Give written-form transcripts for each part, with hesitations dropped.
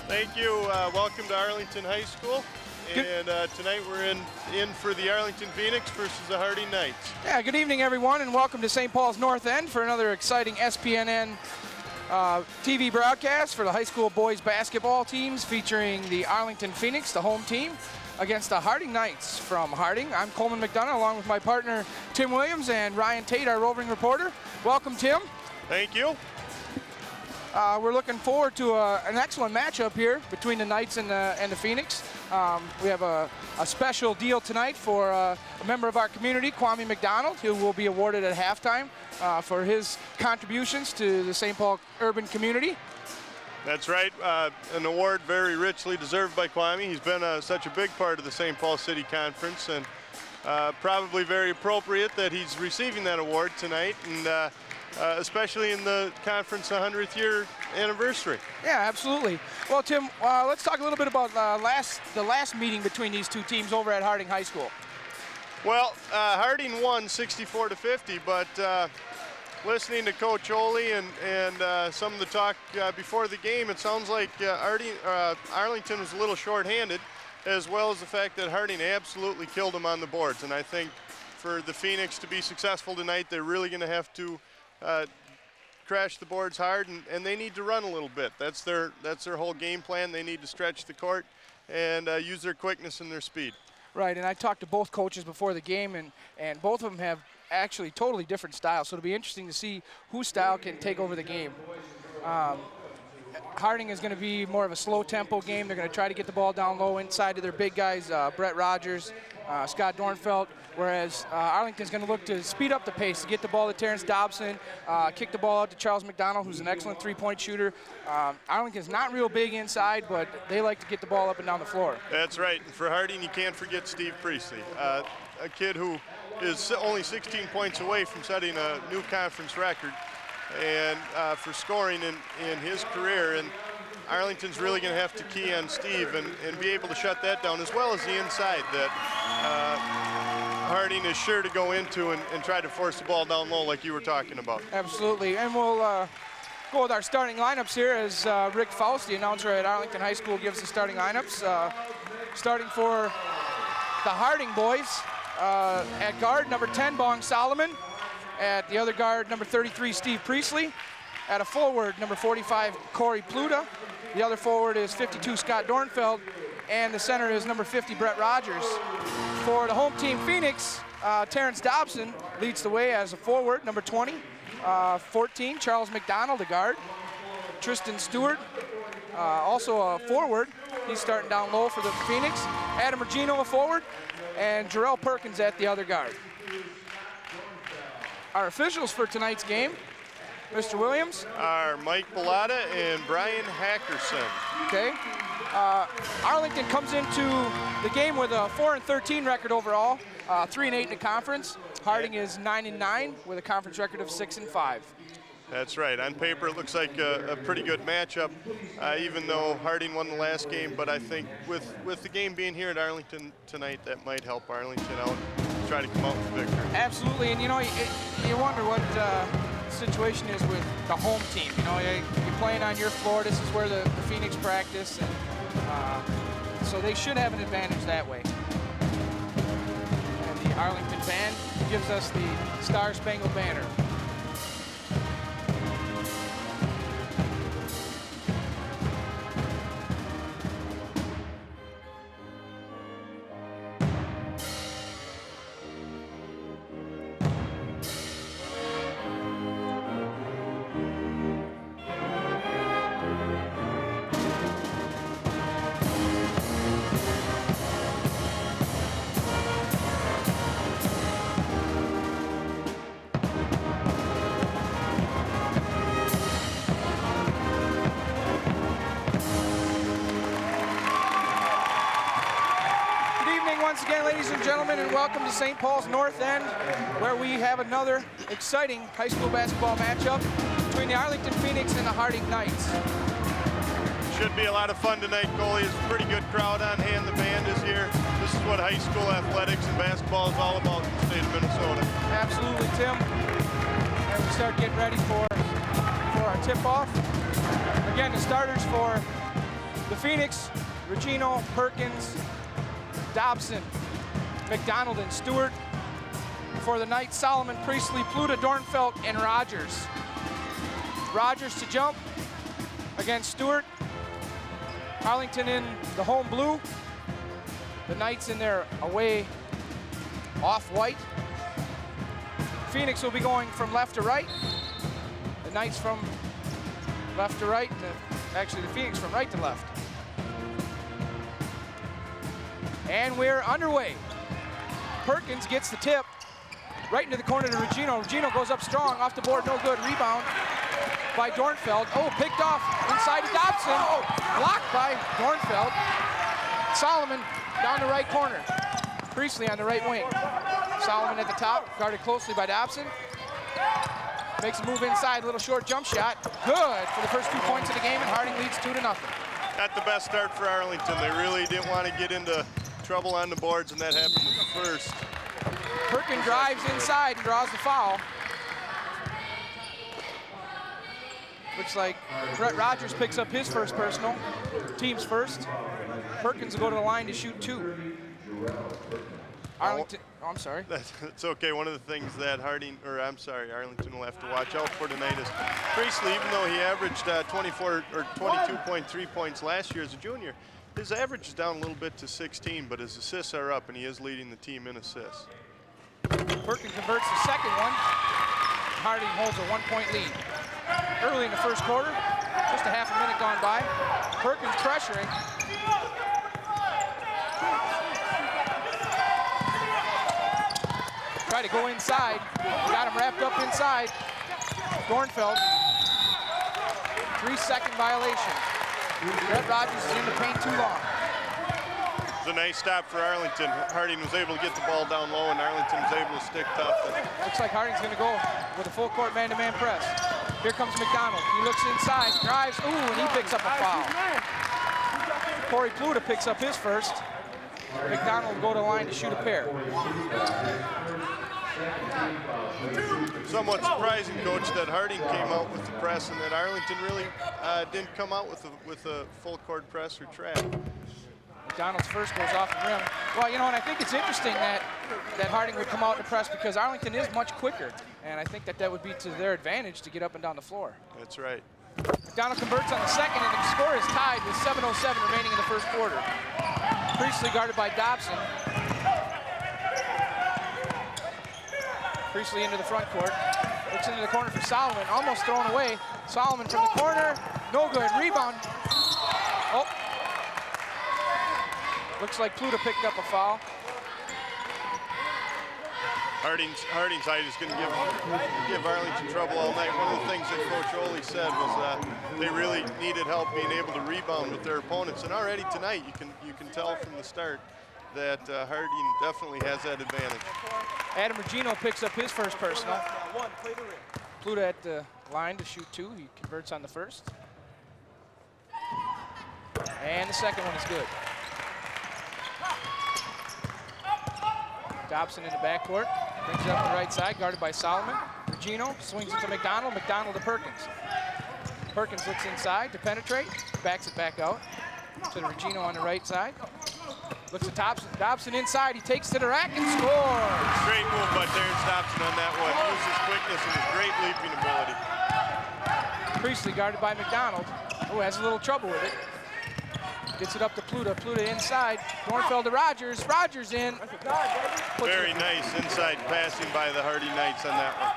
Thank you. Welcome to Arlington High School. And tonight we're in for the Arlington Phoenix versus the Harding Knights. Yeah, good evening, everyone, and welcome to St. Paul's North End for another exciting SPNN TV broadcast for the high school boys basketball teams featuring the Arlington Phoenix, the home team, against the Harding Knights from Harding. I'm Coleman McDonough, along with my partner Tim Williams and Ryan Tate, our roving reporter. Welcome, Tim. Thank you. We're looking forward to an excellent matchup here between the Knights and the Phoenix. We have a special deal tonight for a member of our community, Kwame McDonald, who will be awarded at halftime for his contributions to the St. Paul urban community. That's right. An award very richly deserved by Kwame. He's been such a big part of the St. Paul City Conference, and probably very appropriate that he's receiving that award tonight, and especially in the conference 100th year anniversary. Yeah, absolutely. Well, Tim, let's talk a little bit about the last meeting between these two teams over at Harding High School. Well, Harding won 64-50, but listening to Coach Ole and some of the talk before the game, it sounds like Arlington was a little shorthanded, as well as the fact that Harding absolutely killed them on the boards. And I think for the Phoenix to be successful tonight, they're really going to have to crash the boards hard, and they need to run a little bit. That's their whole game plan. They need to stretch the court and use their quickness and their speed. Right, and I talked to both coaches before the game, and both of them have actually totally different styles, so it'll be interesting to see whose style can take over the game. Harding is going to be more of a slow tempo game. They're going to try to get the ball down low inside to their big guys, Brett Rogers, Scott Dornfeld, whereas Arlington's going to look to speed up the pace, to get the ball to Terrence Dobson, kick the ball out to Charles McDonald, who's an excellent three-point shooter. Arlington's not real big inside, but they like to get the ball up and down the floor. That's right. And for Harding, you can't forget Steve Priestley, a kid who is only 16 points away from setting a new conference record and for scoring in his career. And Arlington's really going to have to key on Steve and be able to shut that down, as well as the inside that Harding is sure to go into and try to force the ball down low like you were talking about. Absolutely, and we'll go with our starting lineups here as Rick Faust, the announcer at Arlington High School, gives the starting lineups. Starting for the Harding boys, at guard, number 10, Bong Solomon. At the other guard, number 33, Steve Priestley. At a forward, number 45, Corey Pluta. The other forward is 52, Scott Dornfeld. And the center is number 50, Brett Rogers. For the home team, Phoenix, Terrence Dobson leads the way as a forward, number 20. 14, Charles McDonald, a guard. Tristan Stewart, also a forward. He's starting down low for the Phoenix. Adam Regino, a forward. And Jarrell Perkins at the other guard. Our officials for tonight's game, Mr. Williams, are Mike Bellata and Brian Hackerson. Okay. Arlington comes into the game with a 4-13 record overall, 3-8 in the conference. Harding is 9-9 with a conference record of 6-5. That's right. On paper, it looks like a pretty good matchup, even though Harding won the last game. But I think with the game being here at Arlington tonight, that might help Arlington out, try to come out with victory. Absolutely, and you know, you wonder what the situation is with the home team. You know, you're playing on your floor. This is where the Phoenix practice, and so they should have an advantage that way. And the Arlington band gives us the Star Spangled Banner. Once again, ladies and gentlemen, and welcome to St. Paul's North End, where we have another exciting high school basketball matchup between the Arlington Phoenix and the Harding Knights. Should be a lot of fun tonight, Goalie. It's a pretty good crowd on hand. The band is here. This is what high school athletics and basketball is all about in the state of Minnesota. Absolutely, Tim. And we start getting ready for our tip-off. Again, the starters for The Phoenix, Regino, Perkins, Dobson, McDonough, and Stewart. For the Knights, Solomon, Priestley, Pluta, Dornfeld, and Rogers. Rogers to jump against Stewart. Arlington in the home blue. The Knights in their away off-white. Phoenix will be going from left to right. The Knights from left to right. Actually, the Phoenix from right to left. And we're underway. Perkins gets the tip right into the corner to Regino. Regino goes up strong, off the board, no good. Rebound by Dornfeld. Oh, picked off inside to Dobson. Oh, blocked by Dornfeld. Solomon down the right corner. Priestley on the right wing. Solomon at the top, guarded closely by Dobson. Makes a move inside, little short jump shot. Good for the first 2 points of the game, and Harding leads 2-0. Not the best start for Arlington. They really didn't want to get into trouble on the boards, and that happened with the first. Perkins drives inside and draws the foul. Looks like Brett Rogers picks up his first personal, team's first. Perkins will go to the line to shoot 2. Arlington, oh, I'm sorry. That's okay. One of the things that Arlington will have to watch out for tonight is Priestley, even though he averaged 24 or 22.3 points last year as a junior, his average is down a little bit to 16, but his assists are up, and he is leading the team in assists. Perkins converts the second one. Harding holds a 1-point lead. Early in the first quarter, just a half a minute gone by. Perkins pressuring. Try to go inside. Got him wrapped up inside. Dornfeld. 3-second violation. Brett Rogers is in the paint too long. It was a nice stop for Arlington. Harding was able to get the ball down low, and Arlington was able to stick tough. Looks like Harding's going to go with a full court man-to-man press. Here comes McDonough. He looks inside, drives, ooh, and he picks up a foul. Corey Pluta picks up his first. McDonough will go to the line to shoot a pair. Somewhat surprising, Coach, that Harding came out with the press and that Arlington really didn't come out with a full court press or trap. McDonald's first goes off the rim. Well, you know, and I think it's interesting that Harding would come out in the press because Arlington is much quicker, and I think that would be to their advantage to get up and down the floor. That's right. McDonough converts on the second, and the score is tied with 7:07 remaining in the first quarter. Priestley guarded by Dobson. Priestley into the front court. Looks into the corner for Solomon, almost thrown away. Solomon from the corner, no good. Rebound. Oh. Looks like Pluta picked up a foul. Harding's height is going to give Arlington trouble all night. One of the things that Coach Ole said was that they really needed help being able to rebound with their opponents. And already tonight, you can tell from the start that Harding definitely has that advantage. Adam Regino picks up his first personal. Pluta at the line to shoot 2. He converts on the first. And the second one is good. Dobson in the backcourt. Brings it up the right side, guarded by Solomon. Regino swings it to McDonough. McDonough to Perkins. Perkins looks inside to penetrate. Backs it back out to the Regino on the right side. Looks at Dobson. Dobson inside. He takes to the rack and scores. Great move by Terrence Dobson on that one. Uses his quickness and his great leaping ability. Priestley guarded by McDonough. Oh, has a little trouble with it. Gets it up to Pluta. Pluta inside. Dornfeld to Rogers. Rogers in. Very nice inside passing by the Harding Knights on that one.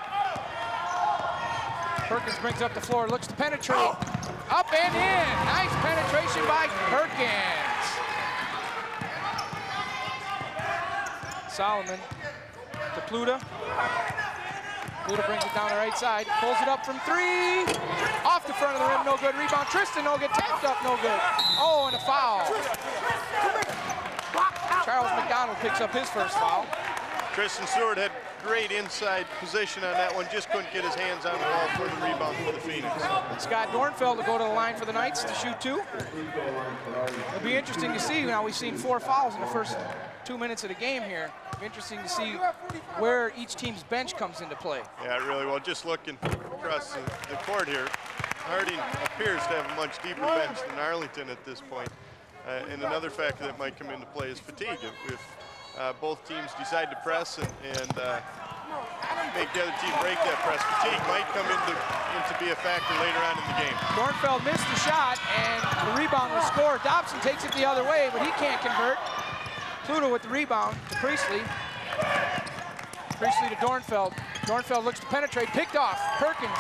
Perkins brings up the floor. Looks to penetrate. Up and in. Nice penetration by Perkins. Solomon to Pluta. Pluta brings it down the right side. Pulls it up from 3. Off the front of the rim, no good. Rebound. Tristan, no good. Tapped up, no good. Oh, and a foul. Charles McDonald picks up his first foul. Tristan Stewart had great inside position on that one. Just couldn't get his hands on the ball for the rebound for the Phoenix. Scott Dornfeld will go to the line for the Knights to shoot 2. It'll be interesting to see. Now, we've seen 4 fouls in the first 2 minutes of the game here. It'll be interesting to see where each team's bench comes into play. Yeah, really well. Just looking across the court here, Harding, a appears to have a much deeper bench than Arlington at this point. And another factor that might come into play is fatigue. If both teams decide to press and make the other team break that press, fatigue might come into be a factor later on in the game. Dornfeld missed the shot, and the rebound was scored. Dobson takes it the other way, but he can't convert. Pluto with the rebound to Priestley. Priestley to Dornfeld. Dornfeld looks to penetrate, picked off. Perkins.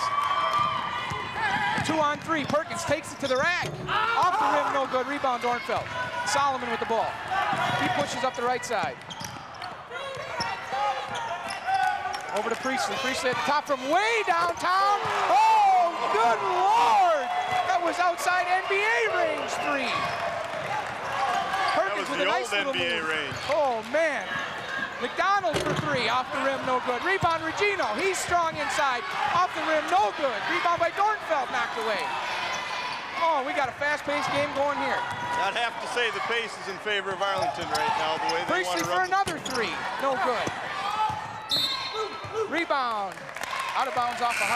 2-on-3. Perkins takes it to the rack. Off the rim, no good. Rebound, Dornfeld. Solomon with the ball. He pushes up the right side. Over to Priestley. Priestley at the top from way downtown. Oh, good Lord! That was outside NBA range three. Perkins with a nice little NBA move. range. Oh, man. McDonough for three. Off the rim, no good. Rebound, Regino. He's strong inside. Off the rim, no good. Rebound by Dornfeld, knocked away. Oh, we got a fast-paced game going here. I'd have to say the pace is in favor of Arlington right now, the way they want Priestley to for run. another three. No good. Rebound. Out of bounds off of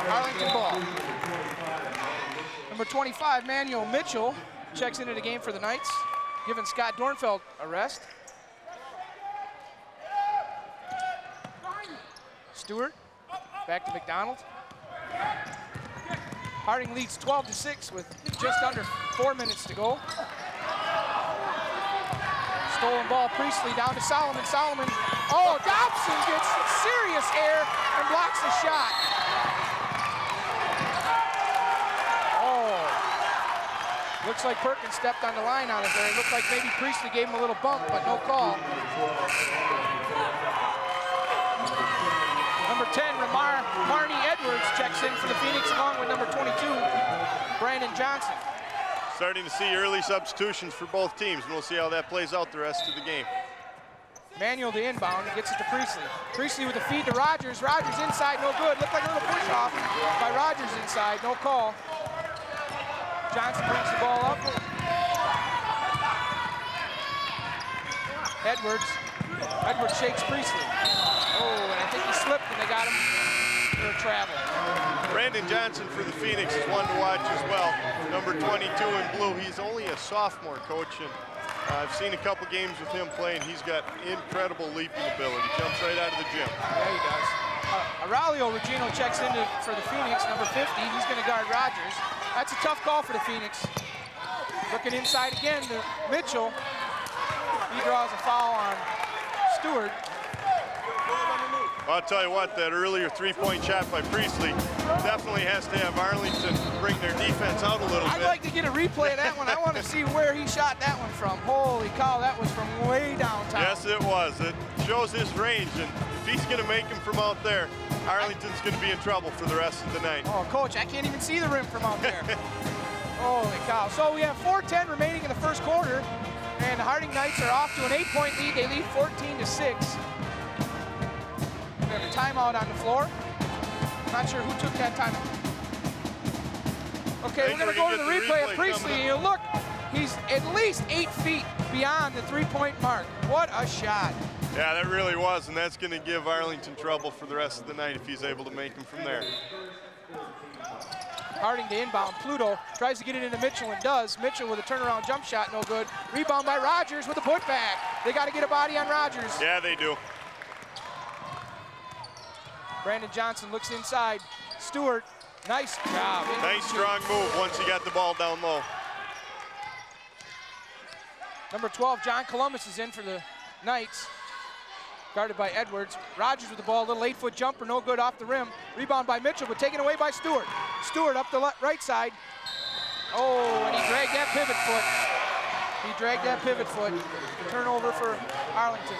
Arlington ball. Number 25, Manuel Mitchell, checks into the game for the Knights, giving Scott Dornfeld a rest. Stewart, back to McDonald. Harding leads 12-6 with just under 4 minutes to go. Stolen ball, Priestley down to Solomon. Solomon, oh, Dobson gets serious air and blocks the shot. Oh, looks like Perkins stepped on the line on it there. It looked like maybe Priestley gave him a little bump, but no call. Number 10, Marnie Edwards checks in for the Phoenix along with number 22, Brandon Johnson. Starting to see early substitutions for both teams, and we'll see how that plays out the rest of the game. Manuel the inbound, gets it to Priestley. Priestley with the feed to Rogers. Rogers inside, no good. Looked like a little push off by Rogers inside, no call. Johnson brings the ball up. Edwards shakes Priestley. Oh, and I think he slipped and they got him for a travel. Brandon Johnson for the Phoenix is one to watch as well. Number 22 in blue. He's only a sophomore, coach, and I've seen a couple games with him playing. He's got incredible leaping ability. Jumps right out of the gym. Yeah, he does. Aurelio Regino checks in for the Phoenix, number 50. He's going to guard Rogers. That's a tough call for the Phoenix. Looking inside again to Mitchell. He draws a foul on Stewart. I'll tell you what, that earlier three-point shot by Priestley definitely has to have Arlington bring their defense out a little bit. I'd like to get a replay of that one. I want to see where he shot that one from. Holy cow, that was from way downtown. Yes, it was. It shows his range, and if he's going to make him from out there, Arlington's going to be in trouble for the rest of the night. Oh, Coach, I can't even see the rim from out there. Holy cow. So we have 4:10 remaining in the first quarter, and the Harding Knights are off to an 8-point lead. They lead 14-6. We have a timeout on the floor. Not sure who took that timeout. Okay, we're going to go to the replay of Priestley. And you look, he's at least 8 feet beyond the three-point mark. What a shot. Yeah, that really was, and that's going to give Arlington trouble for the rest of the night if he's able to make them from there. Harding to inbound. Pluto tries to get it into Mitchell and does. Mitchell with a turnaround jump shot, no good. Rebound by Rogers with a putback. They got to get a body on Rogers. Yeah, they do. Brandon Johnson looks inside. Stewart, nice job. Nice strong move once he got the ball down low. Number 12, John Columbus is in for the Knights. Guarded by Edwards. Rogers with the ball, a little 8-foot jumper, no good off the rim. Rebound by Mitchell, but taken away by Stewart. Stewart up the right side. Oh, and he dragged that pivot foot. Turnover for Arlington.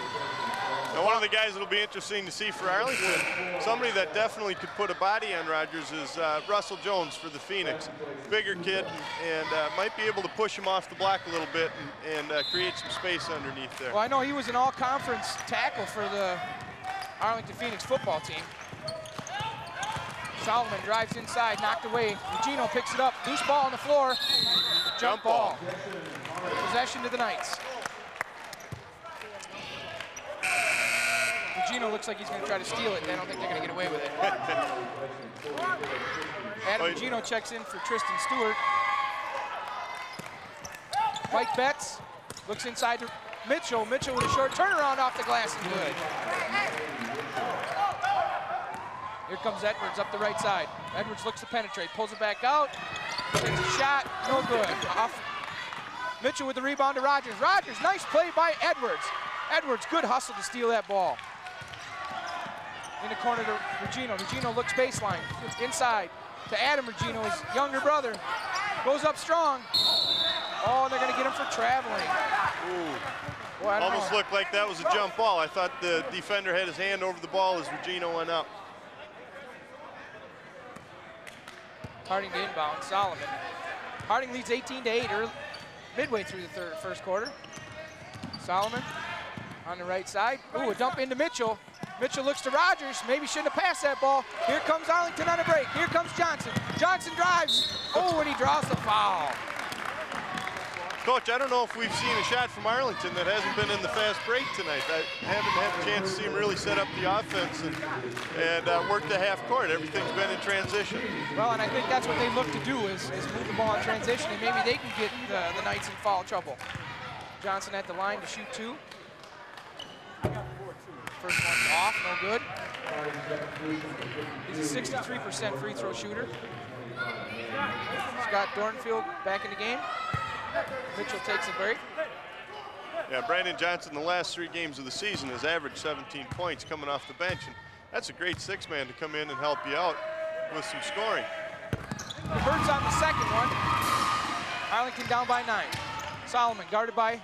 Now, one of the guys that'll be interesting to see for Arlington, somebody that definitely could put a body on Rogers is Russell Jones for the Phoenix. Bigger kid and might be able to push him off the block a little bit and create some space underneath there. Well, I know he was an all-conference tackle for the Arlington Phoenix football team. Solomon drives inside, knocked away. Regino picks it up, loose ball on the floor. Jump ball. Possession to the Knights. Regino looks like he's going to try to steal it, and I don't think they're going to get away with it. Adam Regino checks in for Tristan Stewart. Mike Betts looks inside to Mitchell. Mitchell with a short turnaround off the glass and good. Here comes Edwards up the right side. Edwards looks to penetrate, pulls it back out, takes a shot, no good. Off. Mitchell with the rebound to Rogers. Rogers, nice play by Edwards. Edwards, good hustle to steal that ball. In the corner to Regino. Regino looks baseline, inside to Adam Regino, his younger brother. Goes up strong. Oh, they're gonna get him for traveling. Ooh. Boy, almost looked like that was a jump ball. I thought the defender had his hand over the ball as Regino went up. Harding to inbound, Solomon. Harding leads 18-8 midway through the first quarter. Solomon on the right side. Ooh, a dump into Mitchell. Mitchell looks to Rogers, maybe shouldn't have passed that ball. Here comes Arlington on a break. Here comes Johnson. Johnson drives. Oh, and he draws the foul. Coach, I don't know if we've seen a shot from Arlington that hasn't been in the fast break tonight. I haven't had a chance to see him really set up the offense and work the half court. Everything's been in transition. Well, and I think that's what they look to do is move the ball in transition, and maybe they can get the Knights in foul trouble. Johnson at the line to shoot two. First one's off, no good. He's a 63% free throw shooter. Scott Dornfield back in the game. Mitchell takes a break. Yeah, Brandon Johnson, the last 3 games of the season, has averaged 17 points coming off the bench. And that's a great 6-man to come in and help you out with some scoring. The Birds on the second one. Arlington down by 9. Solomon guarded by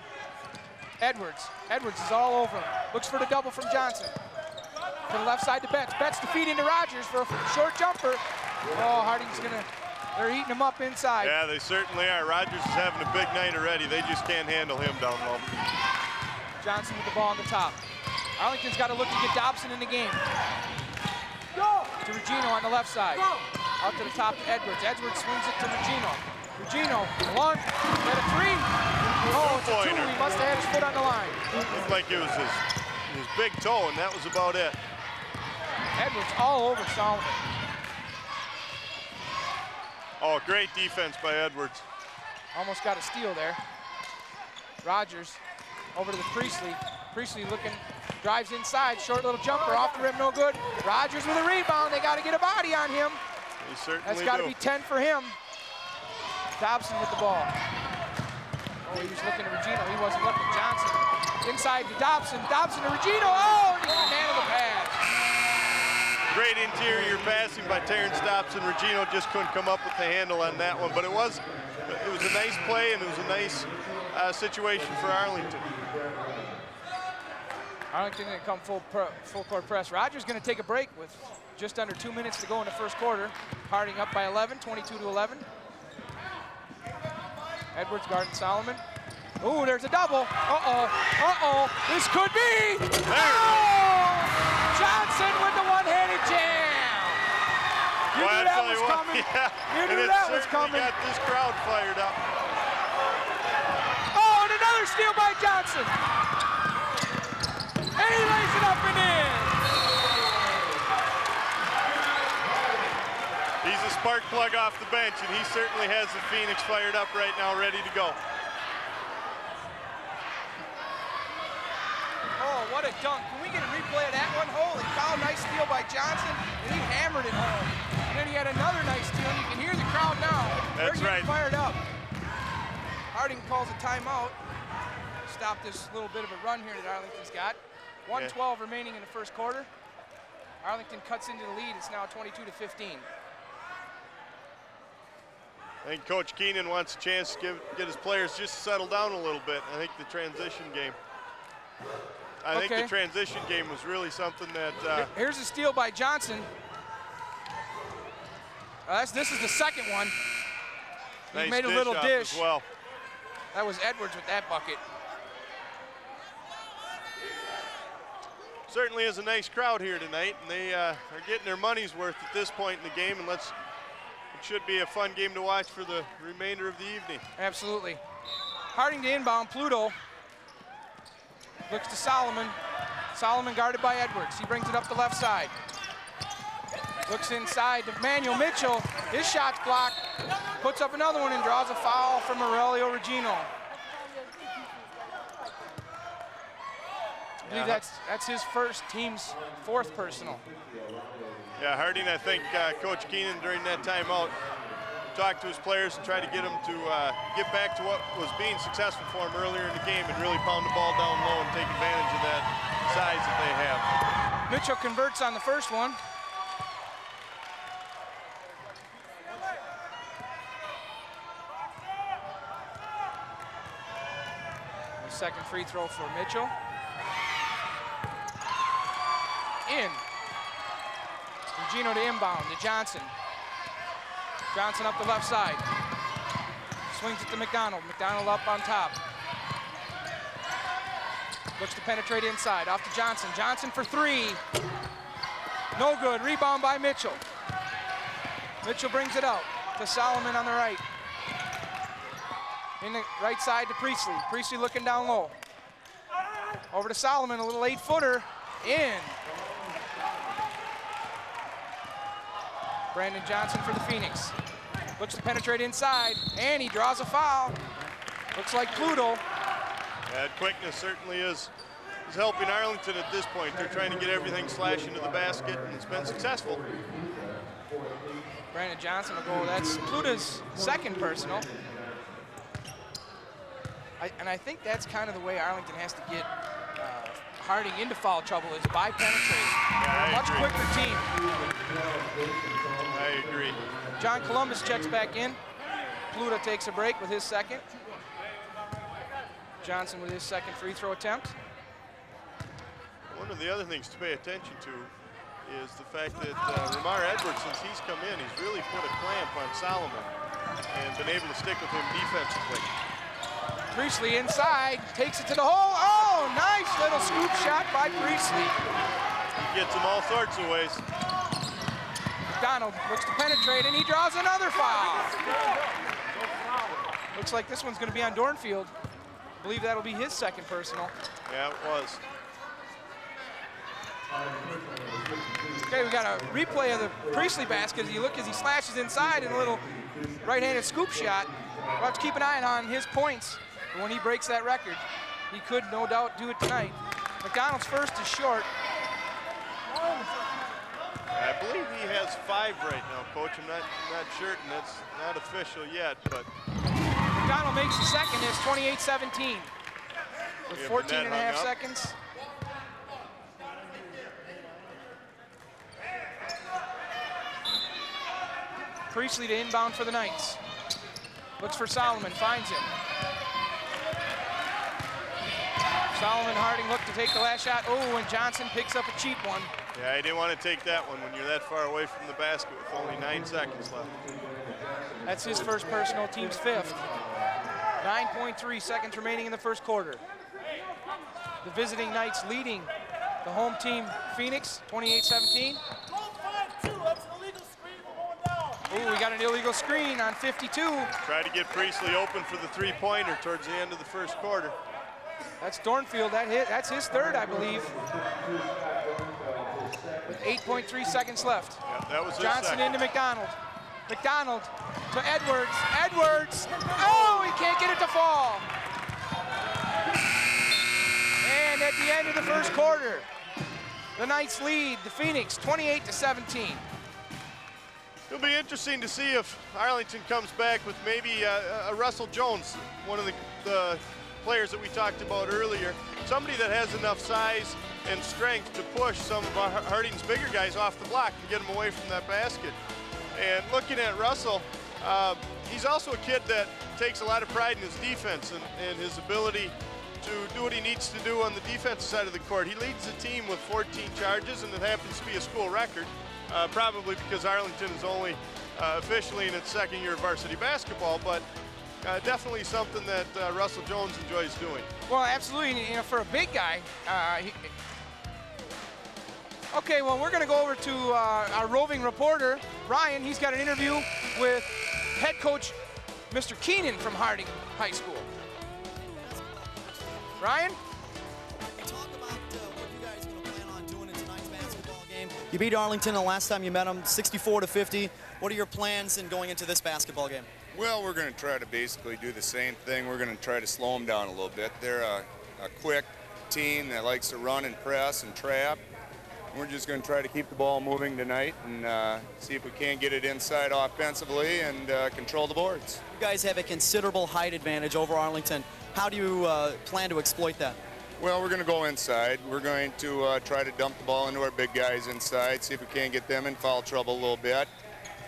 Edwards. Edwards is all over him. Looks for the double from Johnson. To the left side to Betts. Betts to feed into Rogers for a short jumper. Oh, Harding's gonna, they're eating him up inside. Yeah, they certainly are. Rogers is having a big night already. They just can't handle him down low. Johnson with the ball on the top. Arlington's got to look to get Dobson in the game. Go! To Regino on the left side. Go! Out to the top to Edwards. Edwards swings it to Regino. Regino, long, got a 3. Oh, it's a 2. He must have had his foot on the line. Looked like it was his big toe, and that was about it. Edwards all over Solomon. Oh, great defense by Edwards. Almost got a steal there. Rogers over to the Priestley. Priestley looking, drives inside, short little jumper off the rim, no good. Rogers with a rebound. They got to get a body on him. They certainly That's got to be 10 for him. Dobson with the ball. Oh, he was looking to Regino. He wasn't looking. Johnson inside to Dobson. Dobson to Regino. Oh, and he couldn't handle the pass. Great interior passing by Terrence Dobson. Regino just couldn't come up with the handle on that one, but it was a nice play, and it was a nice situation for Arlington. Arlington going to come full court press. Rogers going to take a break with just under 2 minutes to go in the first quarter. Harding up by 11, 22-11. Edwards guarding Solomon. Ooh, there's a double. This could be. Oh! Johnson with the one-handed jam. You knew that was coming. Yeah, you knew that was coming. Got this crowd fired up. Oh, and another steal by Johnson. And he lays it up and in. He's a spark plug off the bench, and he certainly has the Phoenix fired up right now, ready to go. Oh, what a dunk. Can we get a replay of that one? Holy cow, nice steal by Johnson, and he hammered it home. And then he had another nice steal, and you can hear the crowd now. That's They're getting right. fired up. Harding calls a timeout. Stop this little bit of a run here that Arlington's got. 1:12 remaining in the first quarter. Arlington cuts into the lead. It's now 22-15. I think Coach Keenan wants a chance to get his players just to settle down a little bit. I think the transition game. I think the transition game was really something that. Here's a steal by Johnson. This is the second one. Nice He made a little dish. As well. That was Edwards with that bucket. Certainly is a nice crowd here tonight, and they are getting their money's worth at this point in the game. And it should be a fun game to watch for the remainder of the evening. Absolutely. Harding to inbound. Pluto looks to Solomon. Solomon guarded by Edwards. He brings it up the left side. Looks inside to Manuel Mitchell. His shot's blocked. Puts up another one and draws a foul from Aurelio Regino. I believe that's his team's fourth personal. Yeah, Harding, I think Coach Keenan during that timeout talked to his players and tried to get them to get back to what was being successful for him earlier in the game and really pound the ball down low and take advantage of that size that they have. Mitchell converts on the first one. The second free throw for Mitchell. In. Regino to inbound to Johnson. Johnson up the left side. Swings it to McDonough. McDonough up on top. Looks to penetrate inside. Off to Johnson. Johnson for three. No good. Rebound by Mitchell. Mitchell brings it out to Solomon on the right. In the right side to Priestley. Priestley looking down low. Over to Solomon. A little 8-footer. In. Brandon Johnson for the Phoenix. Looks to penetrate inside, and he draws a foul. Looks like Pluto. That quickness certainly is helping Arlington at this point. They're trying to get everything slash into the basket, and it's been successful. Brandon Johnson will go. That's Pluto's second personal. And I think that's kind of the way Arlington has to get Harding into foul trouble, is by penetrating. Yeah, Much quicker team. I agree. John Columbus checks back in. Pluto takes a break with his second. Johnson with his second free throw attempt. One of the other things to pay attention to is the fact that Ramar Edwards, since he's come in, he's really put a clamp on Solomon and been able to stick with him defensively. Priestley inside, takes it to the hole. Oh, nice little scoop shot by Priestley. He gets him all sorts of ways. McDonough looks to penetrate, and he draws another foul. Looks like this one's going to be on Dornfield. I believe that'll be his second personal. Yeah, it was. Okay, we got a replay of the Priestley basket. As you look as he slashes inside in a little right-handed scoop shot. We'll have to keep an eye on his points for when he breaks that record. He could no doubt do it tonight. McDonald's first is short. I believe he has 5 right now, Coach. I'm not certain. That's not official yet, but McDonald makes the second. It's 28-17 with 14 and a half seconds. Priestley to inbound for the Knights. Looks for Solomon, finds him. Solomon Harding looked to take the last shot. Oh, and Johnson picks up a cheap one. yeah, he didn't want to take that one when you're that far away from the basket with only 9 seconds left. That's his first personal, team's fifth. 9.3 seconds remaining in the first quarter. The visiting Knights leading the home team, Phoenix, 28-17. Oh, we got an illegal screen on 52. Try to get Priestley open for the 3-pointer towards the end of the first quarter. That's Dornfield, that's his third, I believe. With 8.3 seconds left. Yeah, that was his Johnson second. into McDonald. McDonald to Edwards. Edwards! Oh, he can't get it to fall. And at the end of the first quarter, the Knights lead the Phoenix 28-17. It'll be interesting to see if Arlington comes back with maybe a Russell Jones, one of the players that we talked about earlier, somebody that has enough size and strength to push some of Harding's bigger guys off the block and get them away from that basket. And looking at Russell, he's also a kid that takes a lot of pride in his defense and his ability to do what he needs to do on the defensive side of the court. He leads the team with 14 charges, and it happens to be a school record, probably because Arlington is only officially in its second year of varsity basketball, but definitely something that Russell Jones enjoys doing. Well, absolutely, you know, for a big guy. Okay, well, we're gonna go over to our roving reporter, Ryan. He's got an interview with head coach, Mr. Keenan from Harding High School. Ryan? Talk about what you guys can You beat Arlington the last time you met them, 64-50. What are your plans in going into this basketball game? Well, we're going to try to basically do the same thing. We're going to try to slow them down a little bit. They're a quick team that likes to run and press and trap. We're just going to try to keep the ball moving tonight and see if we can't get it inside offensively and control the boards. You guys have a considerable height advantage over Arlington. How do you plan to exploit that? Well, we're going to go inside. We're going to try to dump the ball into our big guys inside, see if we can't get them in foul trouble a little bit,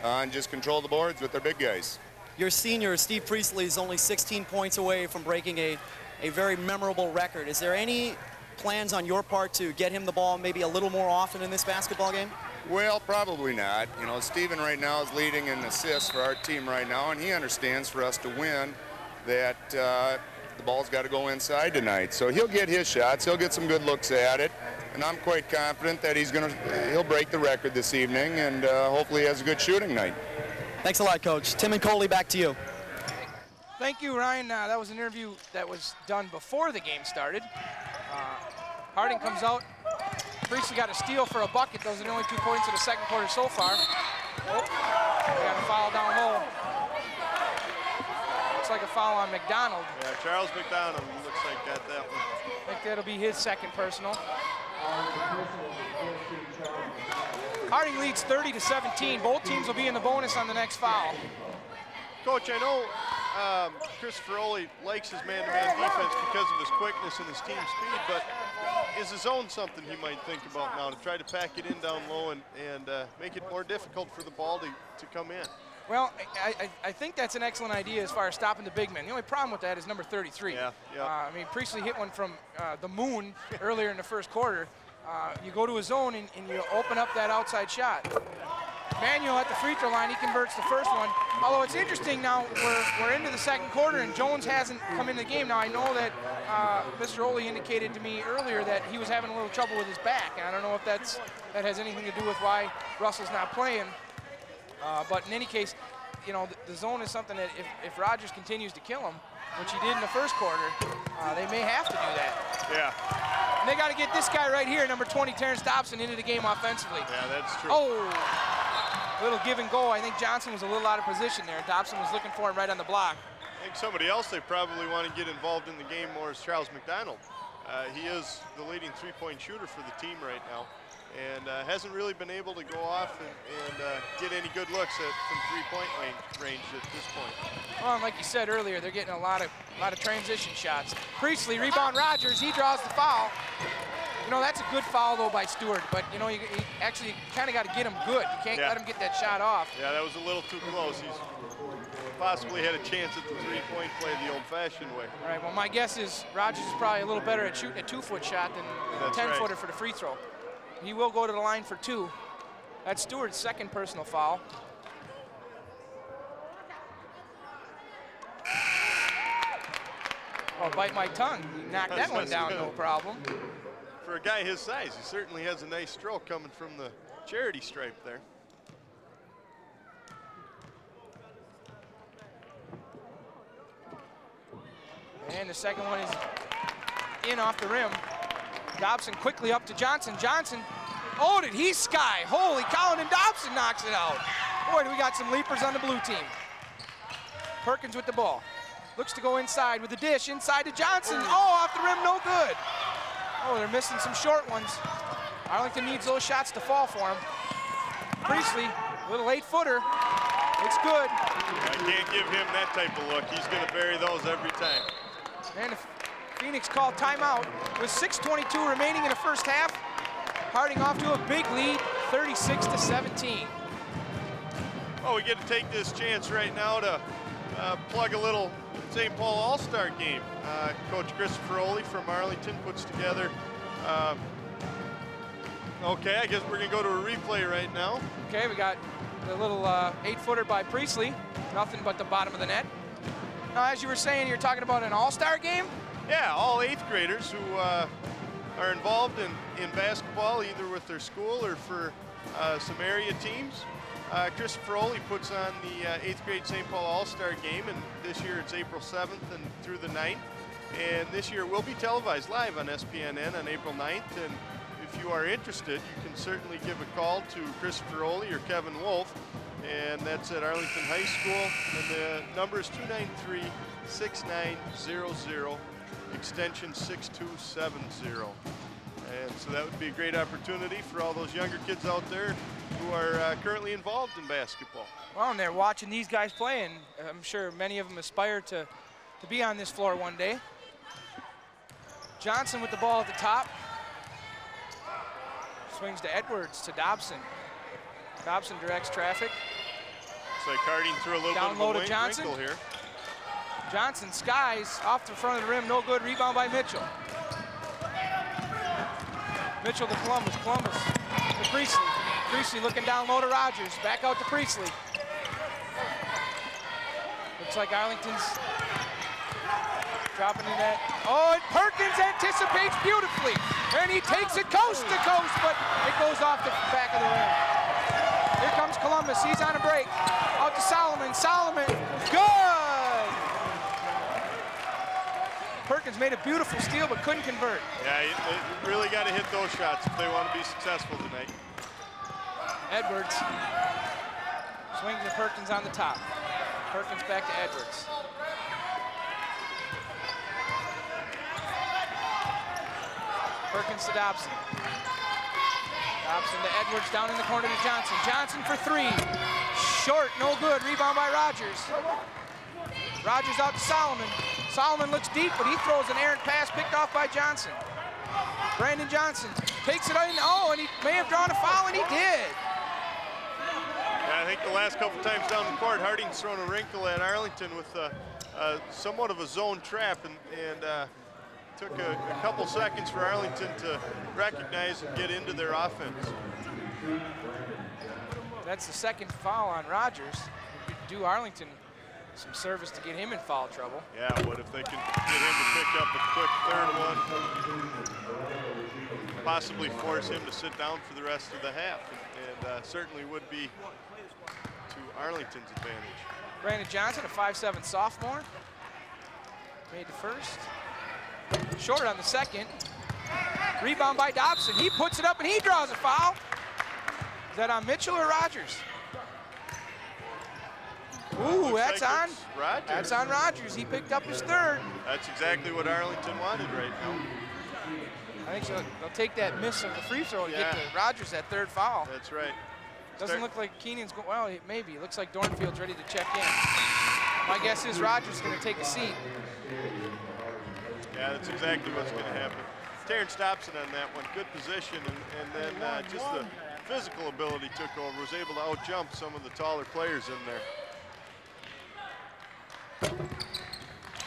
and just control the boards with our big guys. Your senior, Steve Priestley, is only 16 points away from breaking a very memorable record. Is there any plans on your part to get him the ball maybe a little more often in this basketball game? Well, probably not. You know, Steven right now is leading in assists for our team right now, and he understands for us to win that the ball's got to go inside tonight. So he'll get his shots, he'll get some good looks at it, and I'm quite confident that he'll break the record this evening, and hopefully he has a good shooting night. Thanks a lot, Coach. Tim and Coley, back to you. Thank you, Ryan. That was an interview that was done before the game started. Harding comes out. Priestley got a steal for a bucket. Those are the only 2 points of the second quarter so far. Oh, they got a foul down low. Looks like a foul on McDonough. Yeah, Charles McDonough looks like got that one. I think that'll be his second personal. Harding leads 30-17. Both teams will be in the bonus on the next foul. Coach, I know Christopher Oley likes his man-to-man defense because of his quickness and his team speed, but is his zone something he might think about now to try to pack it in down low and make it more difficult for the ball to come in? Well, I think that's an excellent idea as far as stopping the big men. The only problem with that is number 33. Yeah. I mean, Priestley hit one from the moon earlier in the first quarter. You go to a zone and you open up that outside shot. Manuel at the free throw line, he converts the first one. Although it's interesting now, we're into the second quarter and Jones hasn't come into the game. Now I know that Mr. Oley indicated to me earlier that he was having a little trouble with his back, and I don't know if that has anything to do with why Russell's not playing. But in any case, you know, the zone is something that if Rogers continues to kill him, which he did in the first quarter, they may have to do that. Yeah. And they got to get this guy right here, number 20, Terrence Dobson, into the game offensively. Yeah, that's true. Oh. Little give and go. I think Johnson was a little out of position there. Dobson was looking for him right on the block. I think somebody else they probably want to get involved in the game more is Charles McDonald. He is the leading three-point shooter for the team right now, and hasn't really been able to go off and get any good looks from three-point range at this point. Well, and like you said earlier, they're getting a lot of transition shots. Priestley, rebound Rogers, he draws the foul. You know, that's a good foul, though, by Stewart, but, you know, you actually kind of got to get him good. You can't let him get that shot off. Yeah, that was a little too close. He's possibly had a chance at the three-point play the old-fashioned way. All right, well, my guess is Rogers is probably a little better at shooting a 2-foot shot than a 10-footer for the free throw. He will go to the line for 2. That's Stewart's second personal foul. Oh, bite my tongue. He knocked that one down, no problem. For a guy his size, he certainly has a nice stroke coming from the charity stripe there. And the second one is in off the rim. Dobson quickly up to Johnson. Johnson, oh, did he sky? Holy cow, and Dobson knocks it out. Boy, do we got some leapers on the blue team. Perkins with the ball. Looks to go inside with the dish, inside to Johnson. Oh, off the rim, no good. Oh, they're missing some short ones. Arlington needs those shots to fall for him. Priestley, little 8-footer. It's good. I can't give him that type of look. He's going to bury those every time. And Phoenix called timeout with 6:22 remaining in the first half. Harding off to a big lead, 36-17. Well, we get to take this chance right now to plug a little St. Paul All-Star game. Coach Christopher Oley from Arlington puts together. Okay, I guess we're going to go to a replay right now. Okay, we got the little 8-footer by Priestley. Nothing but the bottom of the net. Now, as you were saying, you're talking about an all-star game? Yeah, all 8th graders who are involved in basketball, either with their school or for some area teams. Christopher Oley puts on the 8th grade St. Paul All-Star game, and this year it's April 7th and through the 9th. And this year it will be televised live on SPNN on April 9th. And if if you are interested, you can certainly give a call to Christopher Oley or Kevin Wolf, and that's at Arlington High School, and the number is 293-6900, extension 6270. And so that would be a great opportunity for all those younger kids out there who are currently involved in basketball. Well, and they're watching these guys play, and I'm sure many of them aspire to be on this floor one day. Johnson with the ball at the top. Swings to Edwards, to Dobson. Dobson directs traffic. Looks like Harding threw a little Down low to bit of a Johnson. wrinkle here. Johnson skies off the front of the rim, no good. Rebound by Mitchell. Mitchell to Columbus, Columbus to Priestley. Priestley looking down low to Rogers, back out to Priestley. Looks like Arlington's dropping in that. Oh, and Perkins anticipates beautifully. And he takes it coast to coast, but it goes off the back of the rim. Here comes Columbus, he's on a break. Out to Solomon, Solomon, good! Perkins made a beautiful steal, but couldn't convert. Yeah, they really got to hit those shots if they want to be successful tonight. Edwards swings to Perkins on the top. Perkins back to Edwards. Perkins to Dobson. Dobson to Edwards, down in the corner to Johnson. Johnson for three. Short, no good. Rebound by Rogers. Rogers out to Solomon. Solomon looks deep, but he throws an errant pass picked off by Johnson. Brandon Johnson takes it in. Oh, and he may have drawn a foul, and he did. Yeah, I think the last couple times down the court, Harding's thrown a wrinkle at Arlington with somewhat of a zone trap, and took a couple seconds for Arlington to recognize and get into their offense. That's the second foul on Rogers. Do Arlington some service to get him in foul trouble. Yeah, what if they can get him to pick up a quick third one, possibly force him to sit down for the rest of the half, and certainly would be to Arlington's advantage. Brandon Johnson, a 5'7" sophomore, made the first. Short on the second. Rebound by Dobson. He puts it up and he draws a foul. Is that on Mitchell or Rogers? Ooh, that's like on Rogers. That's on Rogers. He picked up his third. That's exactly what Arlington wanted right now. I think so. They'll take that miss of the free throw and Yeah. get to Rogers that third foul. That's right. Doesn't look like Keenan's going. Well, maybe. It looks like Dornfield's ready to check in. My guess is Rogers is going to take a seat. Yeah, that's exactly what's going to happen. Terrence Dobson on that one, good position, and then just the physical ability took over, was able to out-jump some of the taller players in there.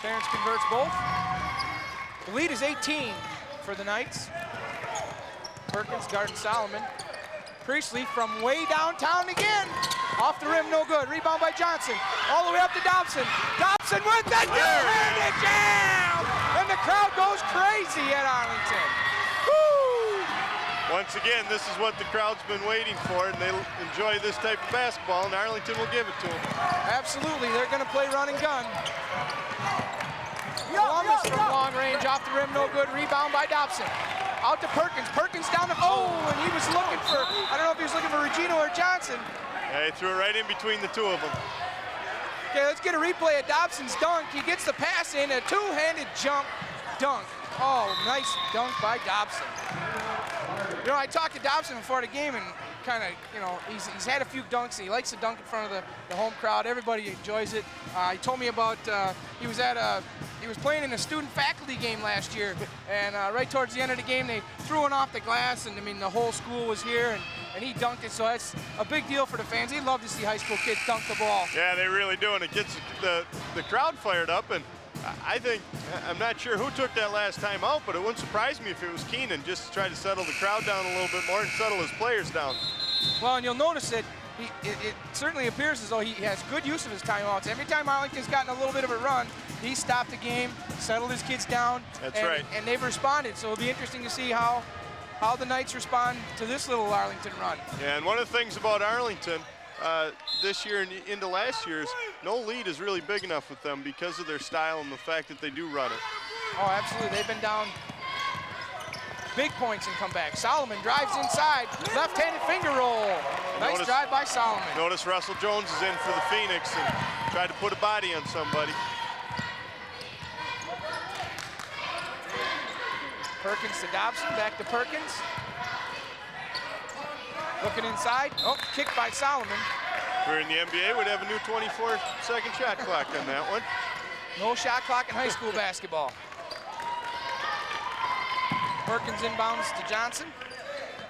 Terrence converts both. The lead is 18 for the Knights. Perkins guarding Solomon. Priestley from way downtown again. Off the rim, no good. Rebound by Johnson. All the way up to Dobson. Dobson with the two-handed jam! And the crowd goes crazy at Arlington. Woo! Once again, this is what the crowd's been waiting for, and they enjoy this type of basketball, and Arlington will give it to them. Absolutely, they're going to play run and gun. Columbus from long range, off the rim, no good. Rebound by Dobson. Out to Perkins. Perkins down to, and he was looking for, I don't know if he was looking for Regino or Johnson. Yeah, he threw it right in between the two of them. Okay, let's get a replay of Dobson's dunk. He gets the pass in, a two-handed jump dunk. Oh, nice dunk by Dobson. You know, I talked to Dobson before the game, and kind of, you know, he's had a few dunks. He likes to dunk in front of the home crowd. Everybody enjoys it. He told me about he was playing in a student-faculty game last year, and right towards the end of the game, they threw one off the glass, and I mean, the whole school was here, and he dunked it, so that's a big deal for the fans. They love to see high school kids dunk the ball. Yeah, they really do, and it gets the crowd fired up, and I think, I'm not sure who took that last time out, but it wouldn't surprise me if it was Keenan, just to try to settle the crowd down a little bit more and settle his players down. Well, and you'll notice that it certainly appears as though he has good use of his timeouts. Every time Arlington's gotten a little bit of a run, he stopped the game, settled his kids down. That's right. And they've responded, so it'll be interesting to see how the Knights respond to this little Arlington run. Yeah, and one of the things about Arlington this year and into last year's, no lead is really big enough with them because of their style and the fact that they do run it. Oh, absolutely. They've been down big points and come back. Solomon drives inside, left-handed finger roll. Nice drive by Solomon. Notice Russell Jones is in for the Phoenix and tried to put a body on somebody. Perkins to Dobson, back to Perkins. Looking inside, oh, kicked by Solomon. If we're in the NBA, we'd have a new 24-second shot clock on that one. No shot clock in high school basketball. Perkins inbounds to Johnson,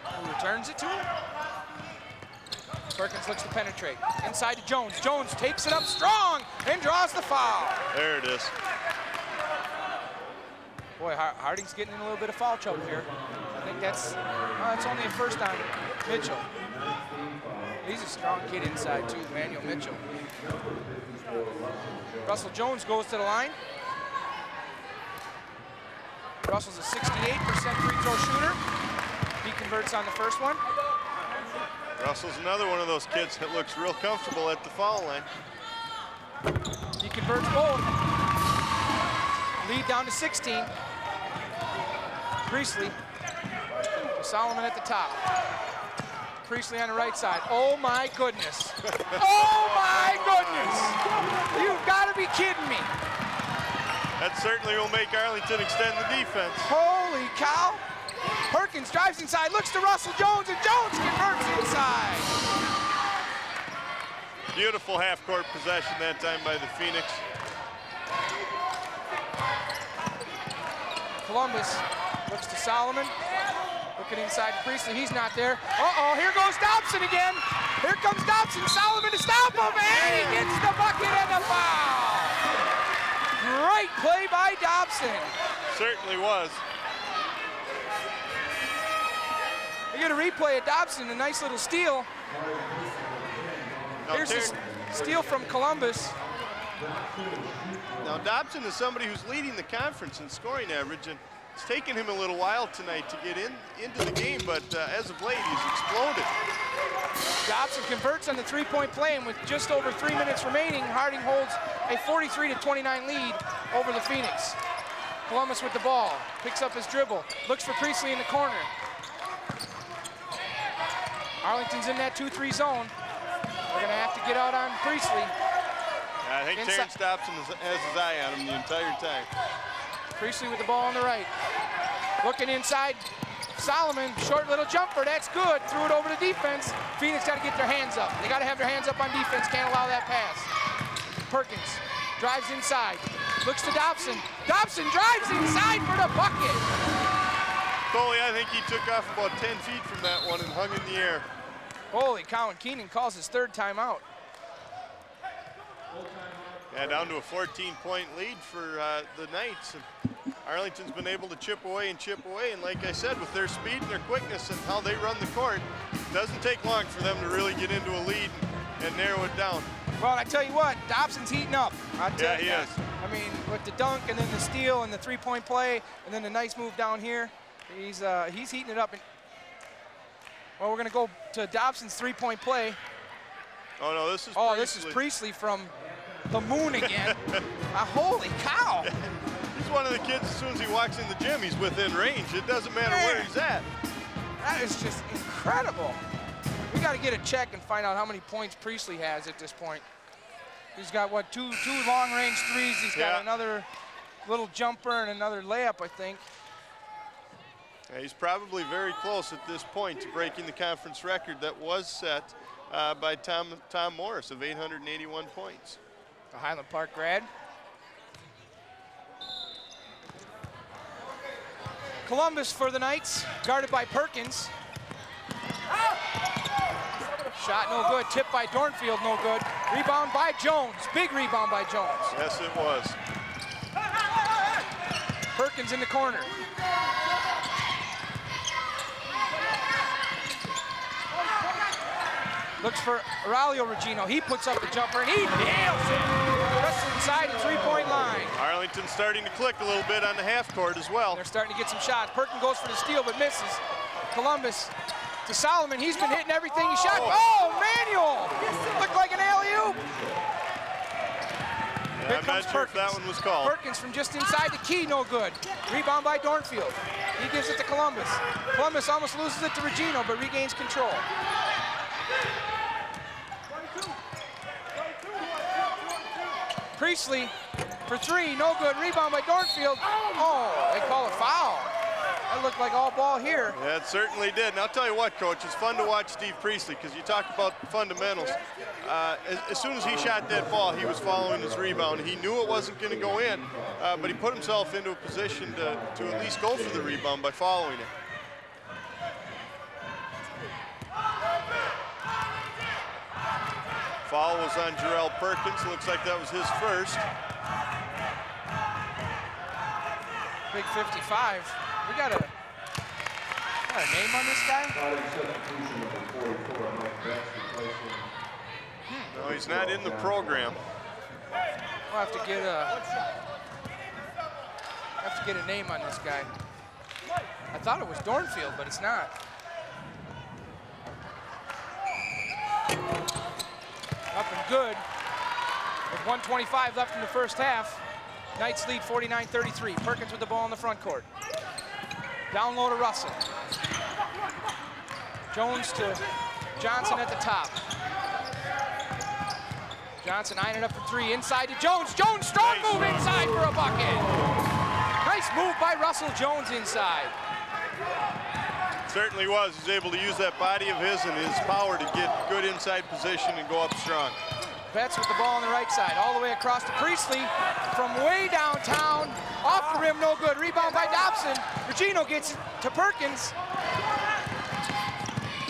who returns it to him. Perkins looks to penetrate. Inside to Jones. Jones takes it up strong and draws the foul. There it is. Boy, Harding's getting in a little bit of foul trouble here. I think that's only a first on Mitchell. He's a strong kid inside too, Manuel Mitchell. Russell Jones goes to the line. Russell's a 68% free throw shooter. He converts on the first one. Russell's another one of those kids that looks real comfortable at the foul line. He converts both. Lead down to 16. Priestley. Solomon at the top. Priestley on the right side. Oh my goodness. Oh my goodness. You've got to be kidding me. That certainly will make Arlington extend the defense. Holy cow. Perkins drives inside, looks to Russell Jones, and Jones converts inside. Beautiful half-court possession that time by the Phoenix. Columbus looks to Solomon. Looking inside to Priestley, he's not there. Uh-oh, here goes Dobson again. Here comes Dobson, Solomon to stop him, and he gets the bucket and the foul. Great play by Dobson. Certainly was. You get a replay of Dobson, a nice little steal. Here's the steal from Columbus. Now Dobson is somebody who's leading the conference in scoring average, and it's taken him a little while tonight to get into the game, but as of late, he's exploded. Dobson converts on the three-point play, and with just over 3 minutes remaining, Harding holds a 43-29 lead over the Phoenix. Columbus with the ball, picks up his dribble, looks for Priestley in the corner. Arlington's in that 2-3 zone. We're gonna have to get out on Priestley. I think Terrence Dobson has his eye on him the entire time. Priestley with the ball on the right. Looking inside, Solomon, short little jumper, that's good. Threw it over to defense. Phoenix got to get their hands up. They got to have their hands up on defense, can't allow that pass. Perkins drives inside, looks to Dobson. Dobson drives inside for the bucket. Coley, I think he took off about 10 feet from that one and hung in the air. Holy cow, and Keenan calls his third timeout. Yeah, down to a 14-point lead for the Knights. And Arlington's been able to chip away, and like I said, with their speed and their quickness and how they run the court, it doesn't take long for them to really get into a lead and narrow it down. Well, I tell you what, Dobson's heating up. Yeah, he is. I mean, with the dunk and then the steal and the three-point play and then the nice move down here, he's heating it up. And, well, we're going to go to Dobson's three-point play. Oh, no, this is Priestley. This is Priestley from the moon again. Holy cow. He's one of the kids, as soon as he walks in the gym, he's within range. It doesn't matter where he's at. That is just incredible. We got to get a check and find out how many points Priestley has at this point. He's got, what, two long-range threes. He's got another little jumper and another layup, I think. Yeah, he's probably very close at this point to breaking the conference record that was set by Tom Morris of 881 points. A Highland Park grad. Columbus for the Knights, guarded by Perkins. Shot no good, tipped by Dornfield, no good. Rebound by Jones, big rebound by Jones. Yes, it was. Perkins in the corner. Looks for Aurelio Regino. He puts up the jumper and he nails it. Just inside the three-point line. Arlington's starting to click a little bit on the half court as well. They're starting to get some shots. Perkins goes for the steal but misses. Columbus to Solomon. He's been hitting everything he shot. Oh, Manuel! Looked like an alley-oop. I'm not sure if that one was called. Perkins from just inside the key, no good. Rebound by Dornfield. He gives it to Columbus. Columbus almost loses it to Regino, but regains control. Priestley for three, no good. Rebound by Dornfield. Oh, they call a foul. That looked like all ball here. Yeah, it certainly did. And I'll tell you what, Coach, it's fun to watch Steve Priestley because you talk about fundamentals. As soon as he shot that ball, he was following his rebound. He knew it wasn't going to go in, but he put himself into a position to at least go for the rebound by following it. Foul was on Jarrell Perkins. Looks like that was his first. Big 55. We got a name on this guy? No, he's not in the program. We'll have to get a name on this guy. I thought it was Dornfield, but it's not. Up and good. With 1:25 left in the first half. Knights lead 49-33. Perkins with the ball in the front court. Down low to Russell. Jones to Johnson at the top. Johnson eyeing it up for three. Inside to Jones. Jones, strong move inside for a bucket. Nice move by Russell Jones inside. Certainly was. He's able to use that body of his and his power to get good inside position and go up strong. Betts with the ball on the right side, all the way across to Priestley from way downtown. Off the rim, no good. Rebound by Dobson. Regino gets it to Perkins.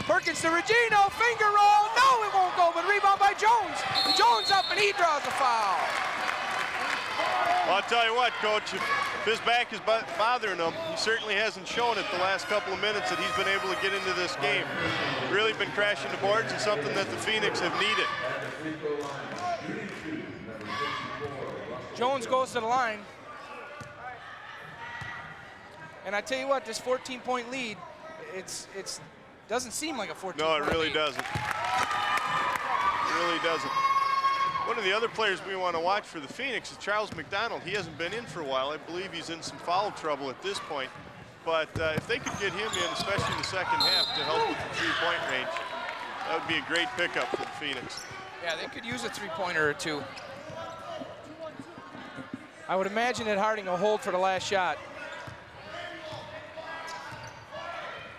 Perkins to Regino, finger roll. No, it won't go, but rebound by Jones. Jones up and he draws a foul. Well, I'll tell you what, Coach, if his back is bothering him, he certainly hasn't shown it the last couple of minutes that he's been able to get into this game. Really been crashing the boards and something that the Phoenix have needed. Jones goes to the line. And I tell you what, this 14-point lead, it's doesn't seem like a 14-point lead. No, it really doesn't. It really doesn't. One of the other players we want to watch for the Phoenix is Charles McDonough. He hasn't been in for a while. I believe he's in some foul trouble at this point. But if they could get him in, especially in the second half, to help with the three-point range, that would be a great pickup for the Phoenix. Yeah, they could use a three-pointer or two. I would imagine that Harding will hold for the last shot.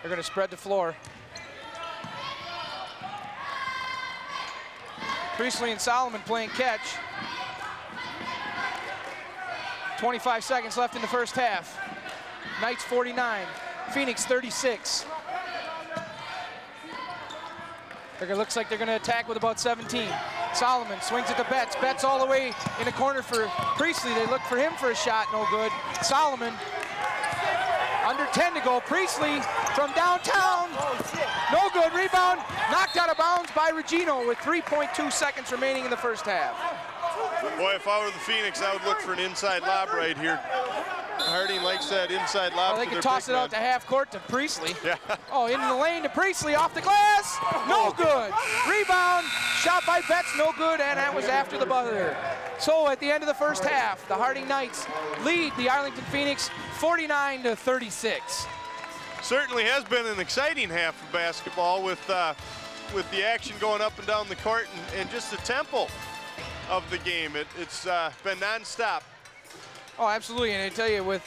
They're going to spread the floor. Priestley and Solomon playing catch. 25 seconds left in the first half. Knights 49, Phoenix 36. Looks like they're going to attack with about 17. Solomon swings it to Betts. Betts all the way in the corner for Priestley. They look for him for a shot, no good. Solomon, under 10 to go. Priestley from downtown, no good. Rebound, knocked out of bounds by Regino with 3.2 seconds remaining in the first half. Boy, if I were the Phoenix, I would look for an inside lob right here. Harding likes that inside lob. Well, they can toss it out to half court to Priestley. Yeah. Oh, in the lane to Priestley, off the glass, no good. Rebound, shot by Betts, no good, and that was after the buzzer. So at the end of the first half, the Harding Knights lead the Arlington Phoenix 49-36. Certainly has been an exciting half of basketball with the action going up and down the court and just the tempo of the game. It's been nonstop. Oh, absolutely, and I tell you, with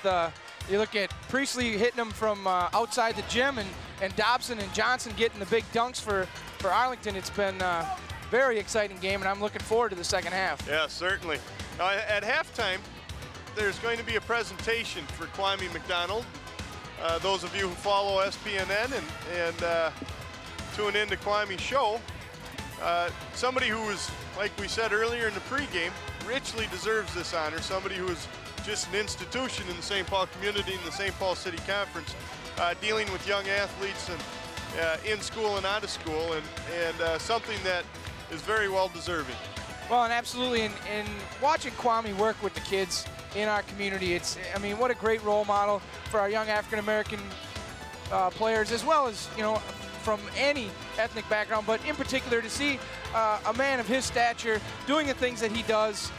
you look at Priestley hitting them from outside the gym, and Dobson and Johnson getting the big dunks for Arlington. It's been a very exciting game, and I'm looking forward to the second half. Yeah, certainly. Now, at halftime, there's going to be a presentation for Kwame McDonald. Those of you who follow SPNN and tune in to Kwame's show, somebody who is, like we said earlier in the pregame, richly deserves this honor. Somebody who is just an institution in the St. Paul community, in the St. Paul City Conference, dealing with young athletes and in school and out of school, and something that is very well deserving. Well, and absolutely, and watching Kwame work with the kids in our community, I mean, what a great role model for our young African-American players, as well as, you know, from any ethnic background, but in particular to see a man of his stature doing the things that he does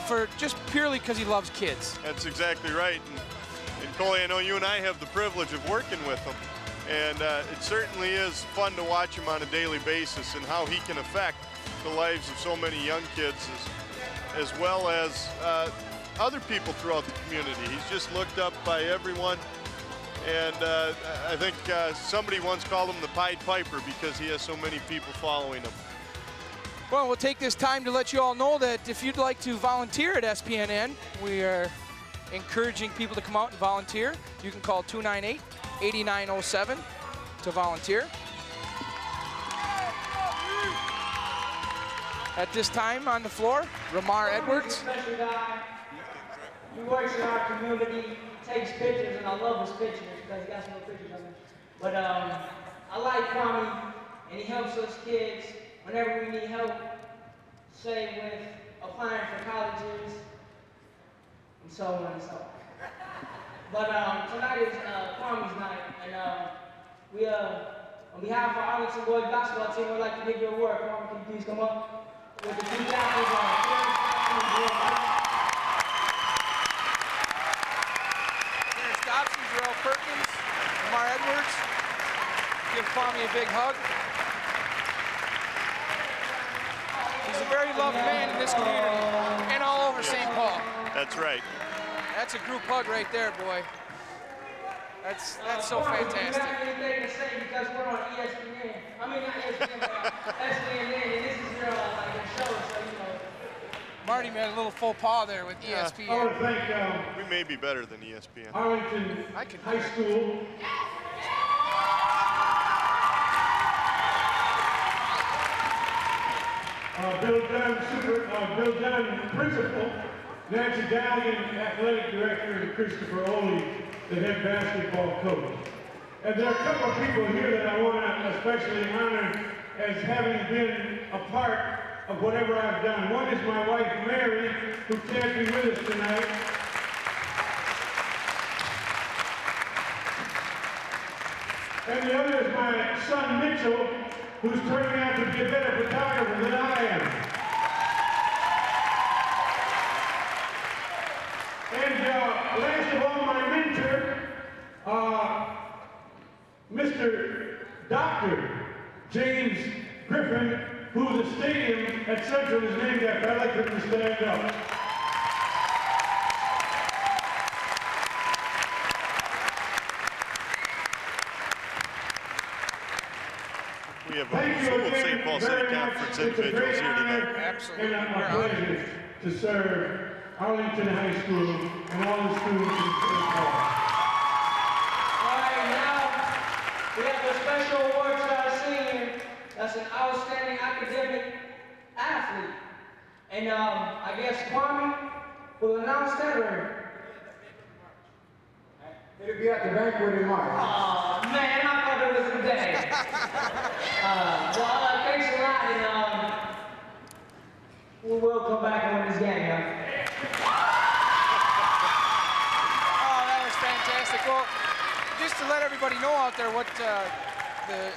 for just purely because he loves kids. That's exactly right. And Coley, I know you and I have the privilege of working with him, and it certainly is fun to watch him on a daily basis and how he can affect the lives of so many young kids as well as other people throughout the community. He's just looked up by everyone, and I think somebody once called him the Pied Piper because he has so many people following him. Well, we'll take this time to let you all know that if you'd like to volunteer at SPNN, we are encouraging people to come out and volunteer. You can call 298-8907 to volunteer. At this time on the floor, Ramar Edwards. Special guy. He works in our community, takes pictures, and I love his pictures because he got some pictures of him. But I like Kwame, and he helps us kids whenever we need help, say with applying for colleges, and so on and so on. But tonight is Kwame's night, and we, on behalf of our Arlington boys basketball team, we'd like to give you a word. Kwame, can you please come up? With the two captains Terrence Dobson, Jarrell Perkins, Lamar Edwards. Give Kwame a big hug. He's a very loved man in this community and all over St. Paul. That's right. That's a group hug right there, boy. That's so fantastic. We don't have anything to say because we're on ESPN. I mean, not ESPN, but SPNN, and this is your like a show, so you know. Marty made a little faux pas there with ESPN. I want to thank We may be better than ESPN. Arlington High School. Bill Dunn, principal, Nancy Dallion, athletic director, and Christopher Oley, the head basketball coach. And there are a couple of people here that I want to especially honor as having been a part of whatever I've done. One is my wife, Mary, who can't be with us tonight. And the other is my son, Mitchell, who's turning out to be a better photographer than I am. And last of all, my mentor, Mr. Dr. James Griffin, who the stadium at Central is named after. I'd like him to stand up. We have a full St. Paul City Conference individuals here tonight. Absolutely. And my pleasure to serve Arlington High School and all the students in St. Paul. All right, now we have a special award to our senior. That's an outstanding academic athlete. And I guess Kwame will announce that or... It'll be at the banquet in March. Oh, man, I thought it was today. Thanks a lot, and we will come back and win this game, y'all. Oh, that was fantastic. Well, just to let everybody know out there what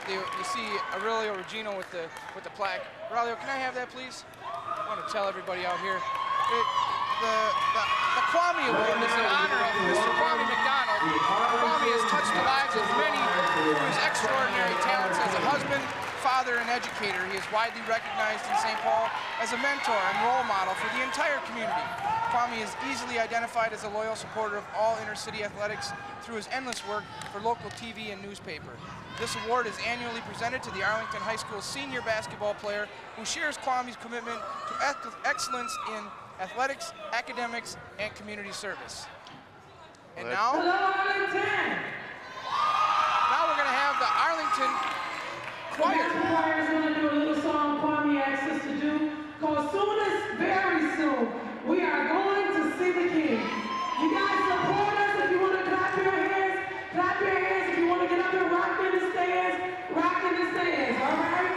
you see Aurelio Regino with the plaque. Aurelio, can I have that, please? I want to tell everybody out here. The Kwame Award is in honor of Mr. Kwame McDonough. Kwame has touched the lives of many through his extraordinary talents as a husband, father, and educator. He is widely recognized in St. Paul as a mentor and role model for the entire community. Kwame is easily identified as a loyal supporter of all inner-city athletics through his endless work for local TV and newspaper. This award is annually presented to the Arlington High School senior basketball player who shares Kwame's commitment to excellence in athletics, academics, and community service. And now we're going to have the Arlington choir. The choir is going to do a little song Kwame asked us to do, called Soon as Very Soon, We Are Going to See the King. You guys support us. If you want to clap your hands, clap your hands. If you want to get up and rock in the stands, rock in the stands, all right?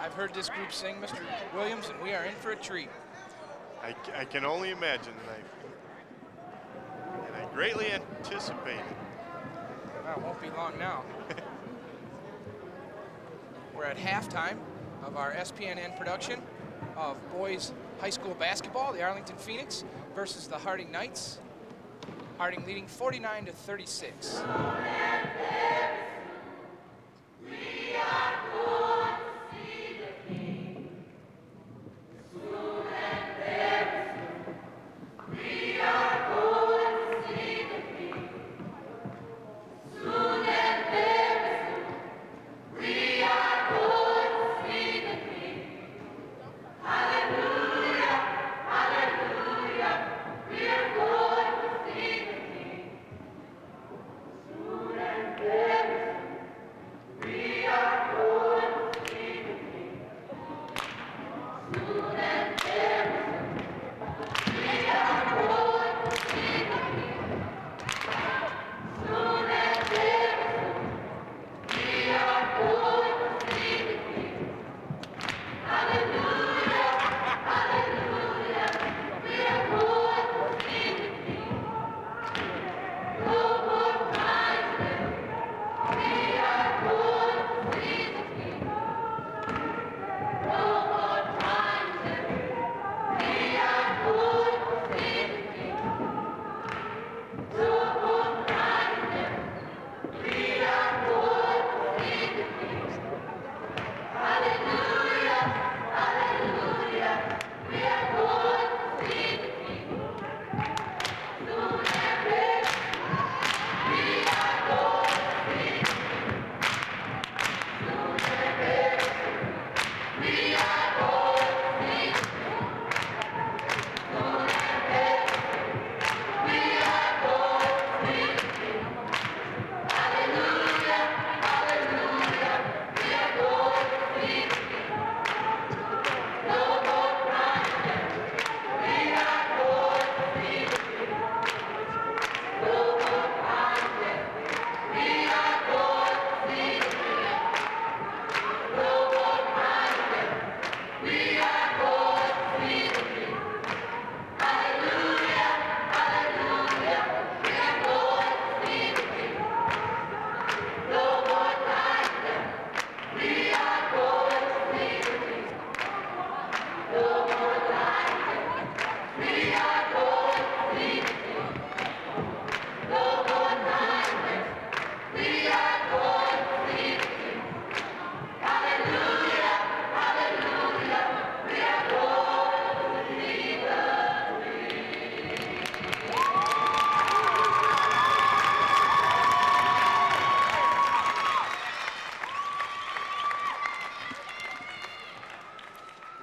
I've heard this group sing, Mr. Williams, and we are in for a treat. I can only imagine, and I greatly anticipate it. Well, it won't be long now. We're at halftime of our SPNN production. of boys high school basketball, the Arlington Phoenix versus the Harding Knights. Harding leading 49-36.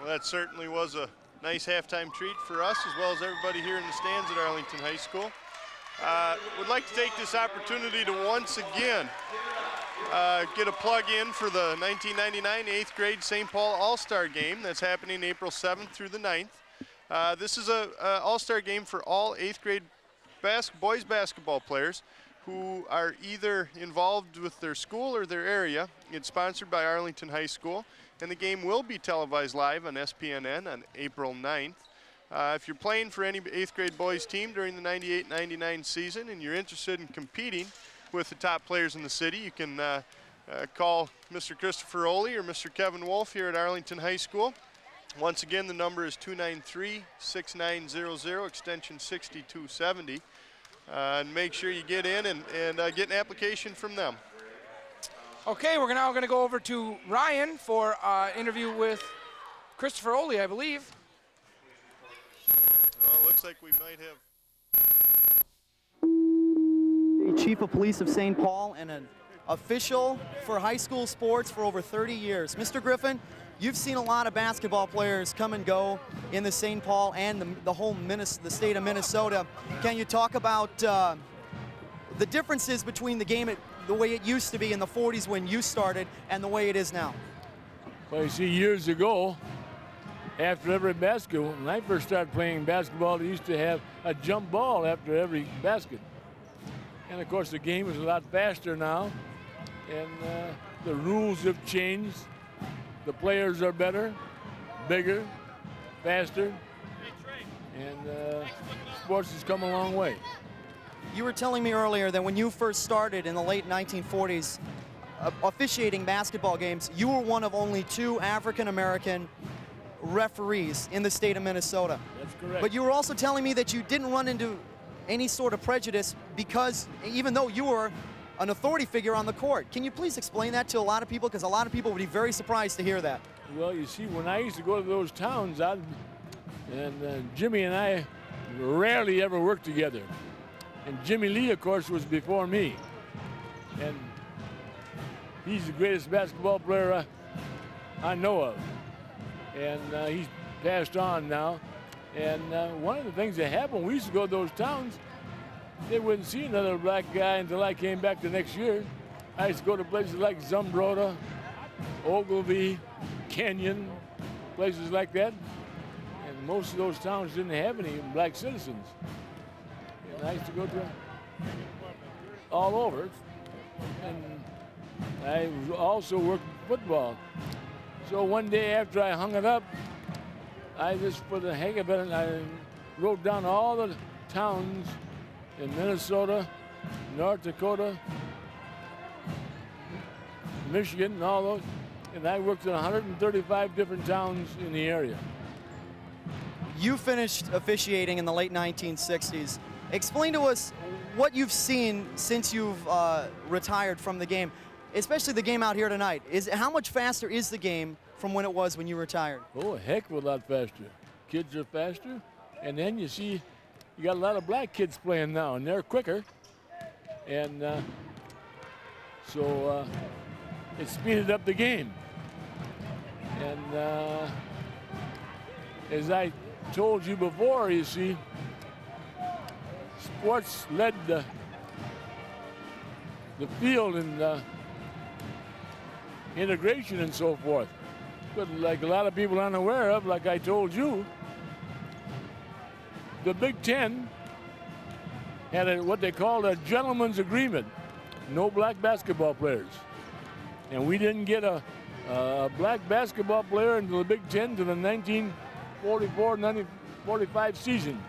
That certainly was a nice halftime treat for us as well as everybody here in the stands at Arlington High School. Would like to take this opportunity to once again get a plug in for the 1999 8th grade St. Paul All-Star Game that's happening April 7th through the 9th. This is an All-Star Game for all 8th grade boys basketball players who are either involved with their school or their area. It's sponsored by Arlington High School, and the game will be televised live on SPNN on April 9th. If you're playing for any 8th grade boys team during the 98-99 season and you're interested in competing with the top players in the city, you can call Mr. Christopher Oley or Mr. Kevin Wolf here at Arlington High School. Once again, the number is 293-6900, extension 6270. And make sure you get in and get an application from them. Okay, we're now going to go over to Ryan for an interview with Christopher Oley, I believe. Well, it looks like we might have. Chief of Police of St. Paul and an official for high school sports for over 30 years. Mr. Griffin, you've seen a lot of basketball players come and go in the St. Paul and the state of Minnesota. Can you talk about the differences between the game, the way it used to be in the 40s when you started, and the way it is now? Well, you see, years ago, after every basket, when I first started playing basketball, they used to have a jump ball after every basket. And of course, the game is a lot faster now, and the rules have changed. The players are better, bigger, faster, and sports has come a long way. You were telling me earlier that when you first started in the late 1940s officiating basketball games, you were one of only 2 African-American referees in the state of Minnesota. That's correct. But you were also telling me that you didn't run into any sort of prejudice because even though you were an authority figure on the court. Can you please explain that to a lot of people? Because a lot of people would be very surprised to hear that. Well, you see, when I used to go to those towns, Jimmy and I rarely ever worked together. And Jimmy Lee, of course, was before me. And he's the greatest basketball player I know of. And he's passed on now. And one of the things that happened, we used to go to those towns, they wouldn't see another black guy until I came back the next year. I used to go to places like Zumbrota, Ogilvie, Kenyon, places like that. And most of those towns didn't have any black citizens. And I used to go to all over. And I also worked football. So one day after I hung it up, I just, for the heck of it, I wrote down all the towns in Minnesota, North Dakota, Michigan, and all those. And I worked in 135 different towns in the area. You finished officiating in the late 1960s. Explain to us what you've seen since you've retired from the game, especially the game out here tonight. How much faster is the game from when it was when you retired? Oh, a heck of a lot faster. Kids are faster. And then you see, you got a lot of black kids playing now, and they're quicker. And so it speeded up the game. And as I told you before, you see, sports led the field in integration and so forth. But like a lot of people aren't aware of, like I told you, the Big Ten had what they called a gentleman's agreement. No black basketball players. And we didn't get a black basketball player into the Big Ten to the 1944-1945 season.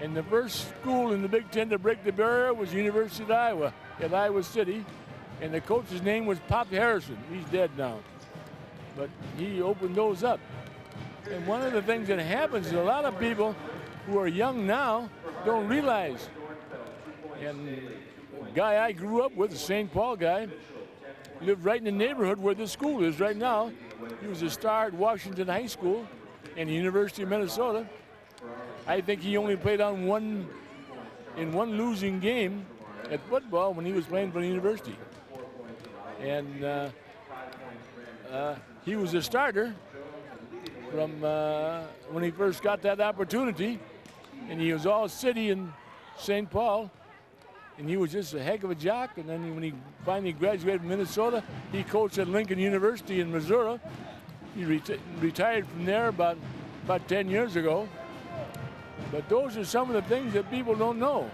And the first school in the Big Ten to break the barrier was University of Iowa at Iowa City. And the coach's name was Pop Harrison. He's dead now. But he opened those up. And one of the things that happens is a lot of people who are young now don't realize. And the guy I grew up with, the St. Paul guy, lived right in the neighborhood where this school is right now. He was a star at Washington High School and the University of Minnesota. I think he only played in one losing game at football when he was playing for the university. And he was a starter from when he first got that opportunity, and he was all city in St. Paul, and he was just a heck of a jock. And then when he finally graduated from Minnesota, he coached at Lincoln University in Missouri. He retired from there about 10 years ago. But those are some of the things that people don't know.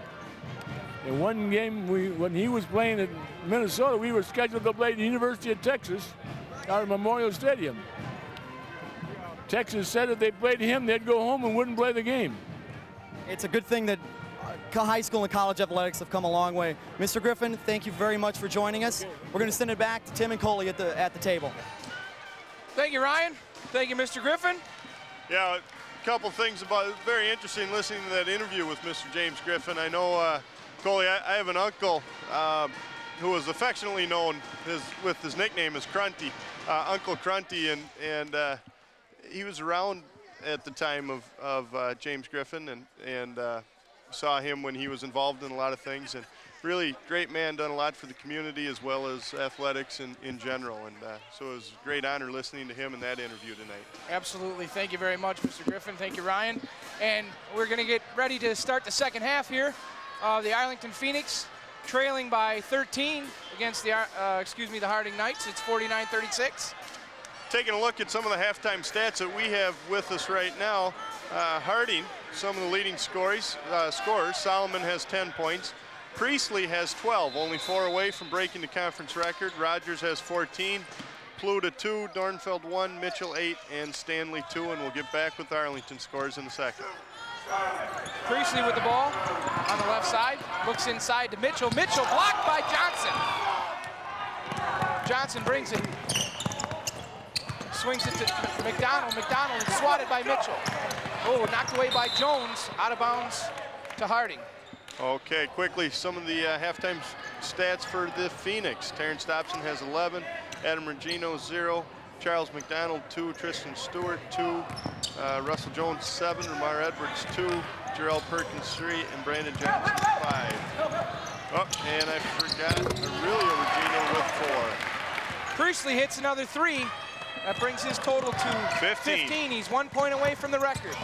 In one game, when he was playing at Minnesota, we were scheduled to play at the University of Texas out of Memorial Stadium. Texas said if they played him, they'd go home and wouldn't play the game. It's a good thing that high school and college athletics have come a long way. Mr. Griffin, thank you very much for joining us. We're going to send it back to Tim and Coley at the table. Thank you, Ryan. Thank you, Mr. Griffin. Yeah, a couple things about it. Very interesting listening to that interview with Mr. James Griffin. I know, Coley, I have an uncle who was affectionately known with his nickname as Crunty, Uncle Crunty, and he was around at the time of James Griffin and saw him when he was involved in a lot of things, and really great man, done a lot for the community as well as athletics in general, and so it was a great honor listening to him in that interview tonight. Absolutely. Thank you very much, Mr. Griffin. Thank you, Ryan. And we're going to get ready to start the second half here. The Arlington Phoenix trailing by 13 against the Harding Knights. It's 49-36. Taking a look at some of the halftime stats that we have with us right now, Harding, some of the leading scorers. Solomon has 10 points. Priestley has 12, only 4 away from breaking the conference record. Rogers has 14, Pluta 2, Dornfeld 1, Mitchell 8, and Stanley 2, and we'll get back with Arlington scores in a second. Priestley with the ball on the left side, looks inside to Mitchell. Mitchell blocked by Johnson. Johnson brings it. swings it to McDonough. McDonough is swatted by Mitchell. Oh, knocked away by Jones, out of bounds to Harding. Okay, quickly, some of the halftime stats for the Phoenix. Terrence Dobson has 11, Adam Regino 0, Charles McDonald 2, Tristan Stewart 2, Russell Jones 7, Ramar Edwards 2, Jarrell Perkins 3, and Brandon Johnson 5. Oh, and I forgot Aurelio Regino with 4. Priestley hits another 3. That brings his total to 15. He's 1 point away from the record.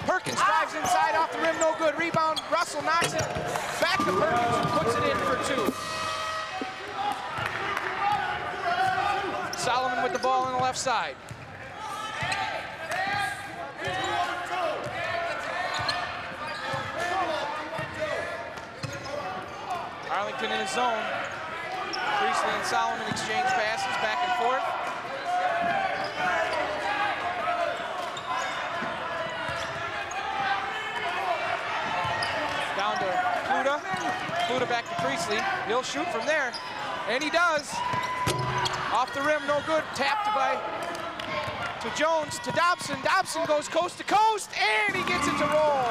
Perkins drives inside off the rim, no good. Rebound, Russell knocks it back to Perkins, who puts it in for 2. Solomon with the ball on the left side. Arlington in his zone. Priestley and Solomon exchange passes back and forth. Down to Pluta. Pluta back to Priestley. He'll shoot from there, and he does. Off the rim, no good. Tapped to Jones, to Dobson. Dobson goes coast to coast, and he gets it to roll.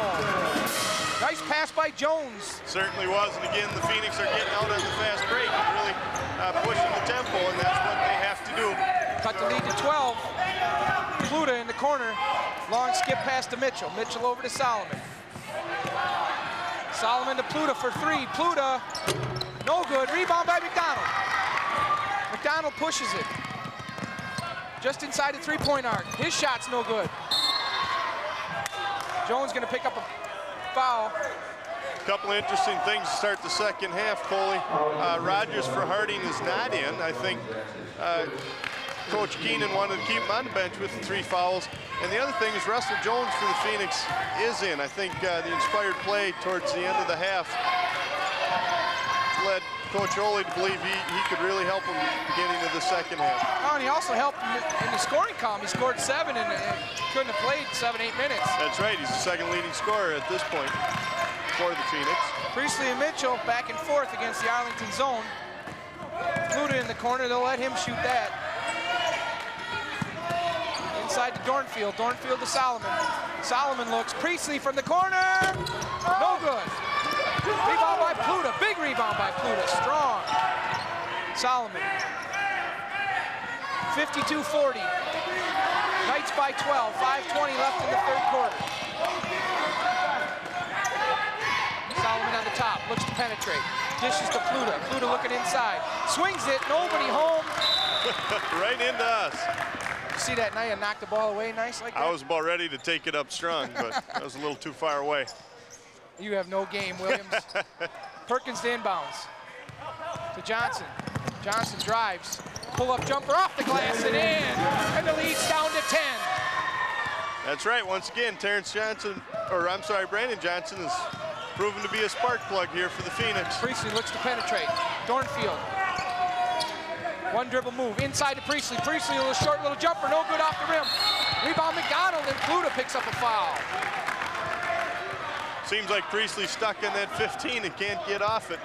Nice pass by Jones. Certainly was, and again, the Phoenix are getting out on the fast break and really pushing the tempo, and that's what they have to do. Cut the lead to 12. Pluta in the corner. Long skip pass to Mitchell. Mitchell over to Solomon. Solomon to Pluta for 3. Pluta, no good. Rebound by McDonough. McDonough pushes it. Just inside the 3-point arc. His shot's no good. Jones gonna pick up a foul. A couple of interesting things to start the second half, Coley. Rogers for Harding is not in. I think Coach Keenan wanted to keep him on the bench with the 3 fouls. And the other thing is Russell Jones for the Phoenix is in. I think the inspired play towards the end of the half led Coach Ole to believe he could really help him beginning of the second half. Oh, and he also helped him in the scoring column. He scored 7 and couldn't have played 7-8 minutes. That's right. He's the second leading scorer at this point for the Phoenix. Priestley and Mitchell back and forth against the Arlington zone. Pluta in the corner. They'll let him shoot that. Inside to Dornfield. Dornfield to Solomon. Solomon looks. Priestley from the corner. No good. Rebound by Pluta. Big rebound by Pluta. Strong. Solomon. 52-40. Knights by 12. 5:20 left in the third quarter. Solomon on the top. Looks to penetrate. Dishes to Pluta. Pluta looking inside. Swings it. Nobody home. Right into us. See that Naya knocked the ball away nice like that? I was about ready to take it up strong, but that was a little too far away. You have no game, Williams. Perkins to inbounds. To Johnson. Johnson drives. Pull-up jumper off the glass and in. And the lead's down to 10. That's right. Once again, Brandon Johnson is proven to be a spark plug here for the Phoenix. Priestley looks to penetrate. Dornfield. One dribble move. Inside to Priestley. Priestley with a short little jumper. No good off the rim. Rebound McDonald, and Pluta picks up a foul. Seems like Priestley's stuck in that 15 and can't get off it.